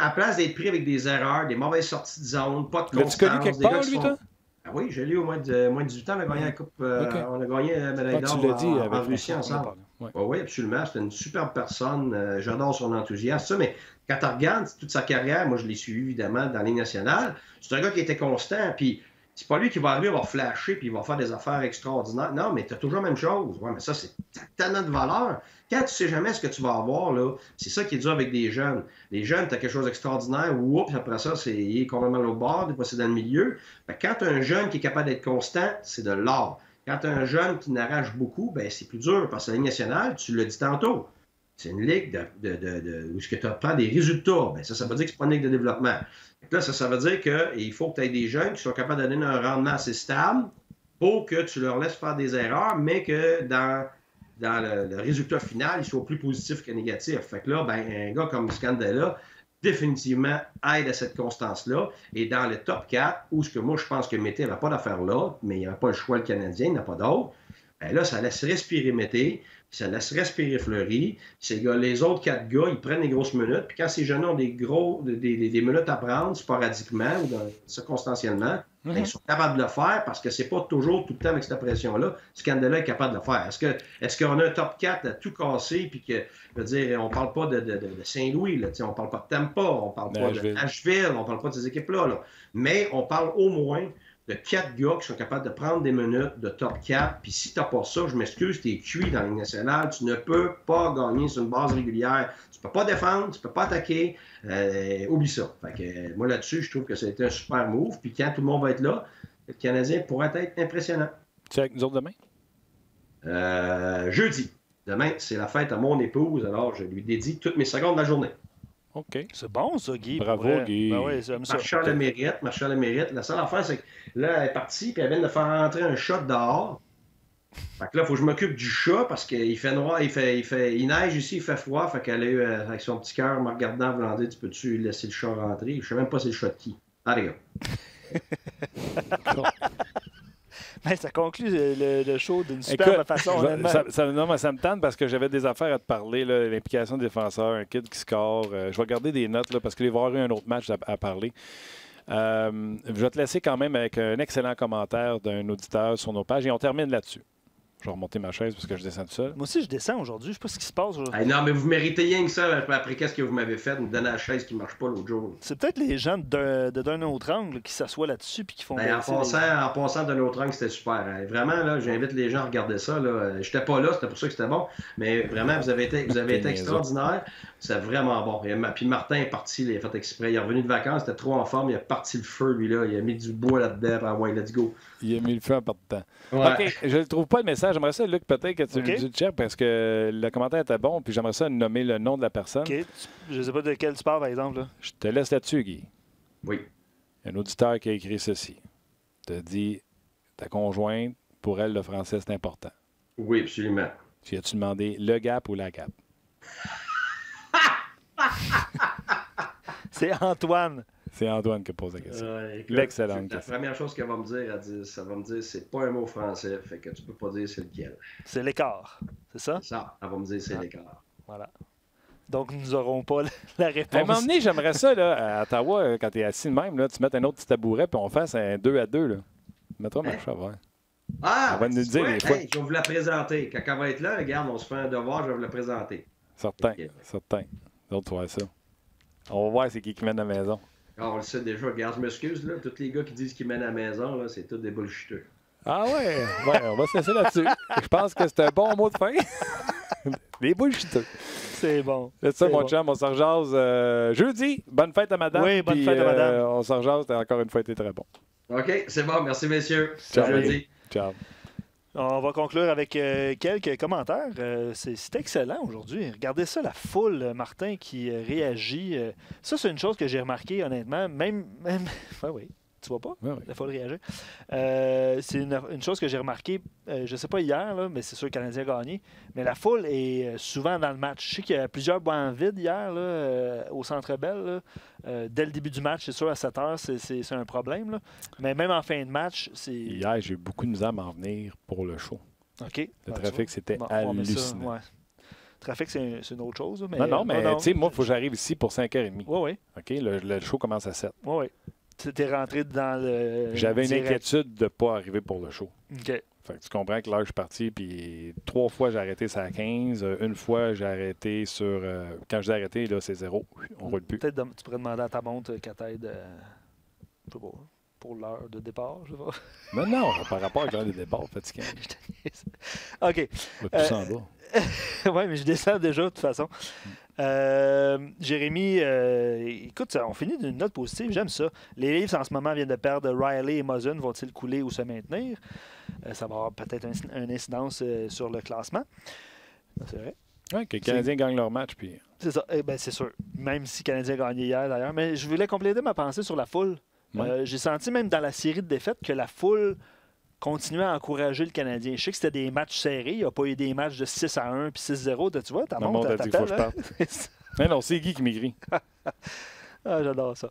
à place d'être pris avec des erreurs, des mauvaises sorties de zone, pas de constance... L'as-tu connu quelque part, lui, toi? Ah oui, je l'ai eu au moins de 18 ans, on a gagné la Coupe, on a gagné la médaille d'or en Russie ensemble. Oui, absolument. C'est une superbe personne. J'adore son enthousiasme. Mais quand tu regardes toute sa carrière, moi je l'ai suivi évidemment dans la Ligue nationale, c'est un gars qui était constant. Puis c'est pas lui qui va arriver, il va flasher puis il va faire des affaires extraordinaires. Non, mais tu as toujours la même chose. Ouais, mais ça, c'est tellement de valeur. Quand tu sais jamais ce que tu vas avoir, là, c'est ça qui est dur avec des jeunes. Les jeunes, tu as quelque chose d'extraordinaire, oups, après ça, il est complètement à l'autre bord, des fois c'est dans le milieu. Quand tu as un jeune qui est capable d'être constant, c'est de l'art. Quand tu as un jeune qui n'arrache beaucoup, ben c'est plus dur parce que la Ligue nationale, tu l'as dit tantôt, c'est une ligue où tu prends des résultats. Ben ça veut dire que c'est pas une ligue de développement. Là, ça veut dire qu'il faut que tu aies des jeunes qui soient capables de donner un rendement assez stable pour que tu leur laisses faire des erreurs, mais que dans le résultat final, il soit plus positif que négatif. Fait que là, ben, un gars comme Scandella, définitivement, aide à cette constance-là. Et dans le top 4, où ce que moi, je pense que Mété n'avait pas d'affaire là, mais il n'y avait pas le choix, le Canadien, il n'y en a pas d'autre, ben là, ça laisse respirer Mété, ça laisse respirer Fleury. Les autres 4 gars, ils prennent des grosses minutes. Puis quand ces jeunes ont des minutes à prendre, sporadiquement ou circonstanciellement, ben, ils sont capables de le faire parce que c'est pas toujours tout le temps avec cette pression-là. Scandella est capable de le faire. Est-ce qu'on a un top 4 à tout casser puis que, je veux dire, on parle pas de Saint-Louis, là, on parle pas de Tampa, on parle pas de Nashville, on parle pas de ces équipes-là, là. Mais on parle au moins de 4 gars qui sont capables de prendre des minutes de top 4. Puis si tu n'as pas ça, je m'excuse, tu es cuit dans la Ligue nationale. Tu ne peux pas gagner sur une base régulière. Tu ne peux pas défendre, tu ne peux pas attaquer. Oublie ça. Fait que, moi, là-dessus, je trouve que ça a été un super move. Puis quand tout le monde va être là, le Canadien pourrait être impressionnant. Tu es avec nous autres demain? Jeudi. Demain, c'est la fête à mon épouse. Alors, je lui dédie toutes mes secondes de la journée. OK. C'est bon, ça, Guy. Bravo, Guy. Ben oui, j'aime ça. Marchand le mérite. La seule affaire, c'est que là, elle est partie, puis elle vient de faire rentrer un chat dehors. Fait que là, il faut que je m'occupe du chat parce qu'il fait noir, il neige ici, il fait froid. Fait qu'elle a eu, avec son petit cœur, me regardant, voulant dire, tu peux-tu laisser le chat rentrer? Je sais même pas c'est le chat de qui. Allez, gars. Ben, ça conclut le show d'une superbe façon. Ça me tente parce que j'avais des affaires à te parler. L'implication des défenseurs, un kid qui score. Je vais regarder des notes là, parce qu'il va y avoir eu un autre match à parler. Je vais te laisser quand même avec un excellent commentaire d'un auditeur sur nos pages et on termine là-dessus. Je vais remonter ma chaise parce que je descends tout seul. Moi aussi, je descends aujourd'hui. Je sais pas ce qui se passe. Non, mais vous méritez rien que ça après qu'est-ce que vous m'avez fait, me donner la chaise qui ne marche pas l'autre jour. C'est peut-être les gens d'un autre angle qui s'assoient là-dessus et qui font en passant d'un autre angle, c'était super. Vraiment, là, j'invite les gens à regarder ça. Je n'étais pas là, c'était pour ça que c'était bon. Mais vraiment, vous avez été extraordinaire. C'est vraiment bon. Puis Martin est parti, il a fait exprès. Il est revenu de vacances, il était trop en forme, il a parti le feu, lui, là. Il a mis du bois là-dedans. Ah ouais, let's go. Il a mis le feu en partant. Ouais. OK, je ne trouve pas le message. J'aimerais ça, Luc, peut-être que tu le checkes parce que le commentaire était bon, puis j'aimerais ça nommer le nom de la personne. OK. Je ne sais pas de quel tu parles, par exemple. Là. Je te laisse là-dessus, Guy. Oui. Un auditeur qui a écrit ceci. Te dit, ta conjointe, pour elle, le français, c'est important. Oui, absolument. Tu as-tu demandé le gap ou la gap? C'est Antoine. C'est Antoine qui pose la question. L'excellente question. La première chose qu'elle va me dire, ça va me dire, c'est pas un mot français, fait que tu peux pas dire c'est lequel. C'est l'écart, c'est ça? Ça, elle va me dire c'est l'écart. Voilà. Donc, nous n'aurons pas la réponse. À un moment donné, j'aimerais ça, là, à Ottawa, quand tu es assis de même, là, tu mets un autre petit tabouret puis on fasse un 2-2. Mets-toi marche à voir. Ah! On va nous dire des fois. Je vais vous la présenter. Quand elle va être là, regarde, on se fait un devoir, je vais vous la présenter. Certain. D'autres, voir ça. On va voir c'est qui mène à la maison. Ah, on le sait déjà. Regarde, je m'excuse, là. Tous les gars qui disent qu'ils mènent à la maison, là, c'est tous des bullshiteux. Ah ouais? On va se laisser là-dessus. Je pense que c'est un bon mot de fin. Les bullshiteux. C'est bon. C'est ça, mon chum. On s'en rejase jeudi. Bonne fête à madame. Oui, bonne fête à madame. On s'en rejase. T'as encore une fois été très bon. OK, c'est bon. Merci, messieurs. Ciao. Jeudi. Ciao. On va conclure avec quelques commentaires. C'est excellent aujourd'hui. Regardez ça, la foule, Martin, qui réagit. Ça, c'est une chose que j'ai remarqué, honnêtement. Même... oui, tu vois pas? Oui. La foule réagit. C'est une chose que j'ai remarqué, je ne sais pas hier, là, mais c'est sûr que le Canadien a gagné. Mais la foule est souvent dans le match. Je sais qu'il y a plusieurs bancs vides hier là, au Centre Bell. Là. Dès le début du match, c'est sûr, à 7 heures, c'est un problème. Là. Mais même en fin de match, c'est... Hier, j'ai eu beaucoup de misère à m'en venir pour le show. OK. Le trafic, c'était hallucinant. Le trafic, c'est une autre chose. Mais, non, mais tu sais, moi, il faut que j'arrive ici pour 5h30. Oui. OK, le show commence à 7. Oui. Tu es rentré dans le... J'avais une inquiétude de ne pas arriver pour le show. OK. Fait que tu comprends que là, je suis parti, puis 3 fois, j'ai arrêté ça à 15. Une fois, j'ai arrêté sur... quand j'ai arrêté, là, c'est 0. On ne roule plus. Peut-être tu pourrais demander à ta montre qu'elle t'aide, je sais pas, pour l'heure de départ, je sais pas. Non, par rapport à l'heure de départ, fatiguant. OK. Plus en bas. Oui, mais je descends déjà, de toute façon. Jérémy, écoute, on finit d'une note positive, j'aime ça. Les Leafs, en ce moment, viennent de perdre Riley et Muzzin. Vont-ils couler ou se maintenir? Ça va avoir peut-être une incidence sur le classement. C'est vrai. Oui, que les Canadiens gagnent leur match. Puis... C'est ça, c'est sûr. Même si le Canadien a gagné hier, d'ailleurs. Mais je voulais compléter ma pensée sur la foule. Ouais. J'ai senti même dans la série de défaites que la foule continuait à encourager le Canadien. Je sais que c'était des matchs serrés. Il n'y a pas eu des matchs de 6-1 puis 6-0. Tu vois, ta montre, dit qu'il faut que je parte. Mais non, c'est Guy qui m'écrit. J'adore ça.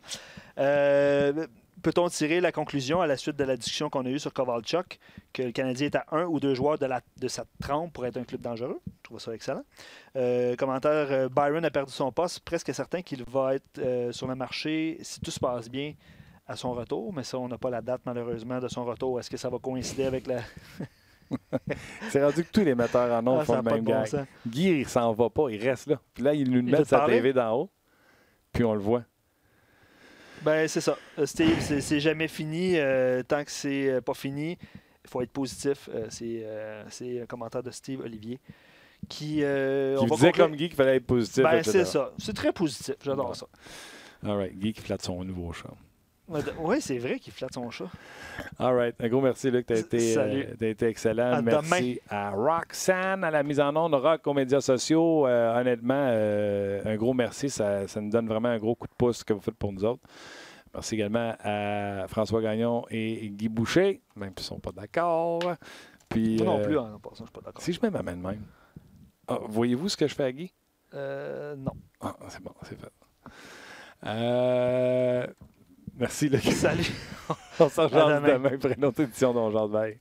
Peut-on tirer la conclusion à la suite de la discussion qu'on a eue sur Kovalchuk que le Canadien est à 1 ou 2 joueurs de sa trempe pour être un club dangereux? Je trouve ça excellent. Commentaire, Byron a perdu son poste. Presque certain qu'il va être sur le marché si tout se passe bien à son retour, mais ça, on n'a pas la date, malheureusement, de son retour. Est-ce que ça va coïncider avec la... C'est rendu que tous les metteurs en ondes font le même gars. Guy, il s'en va pas, il reste là. Puis là, il nous met sa TV d'en haut, puis on le voit. Ben, c'est ça. Steve, c'est jamais fini. Tant que c'est pas fini, il faut être positif. C'est un commentaire de Steve Olivier. Qui disait comme Guy qu'il fallait être positif. Ben, c'est ça. C'est très positif. J'adore ça. All right. Guy qui flatte son nouveau chat. Oui, c'est vrai qu'il flatte son chat. All right. Un gros merci, Luc. Tu as été excellent. À merci à Roxane, à la mise en onde, Rock aux médias sociaux. Honnêtement, un gros merci. Ça nous donne vraiment un gros coup de pouce que vous faites pour nous autres. Merci également à François Gagnon et Guy Boucher, même s'ils ne sont pas d'accord. Puis, moi non plus, en passant, je ne suis pas d'accord. Si je mets ma main de même. Ah, voyez-vous ce que je fais à Guy? Non. Ah, c'est bon, c'est fait. Merci, Luc. Salut. On s'en rejoint demain pour une autre édition d'On Jase. Bye.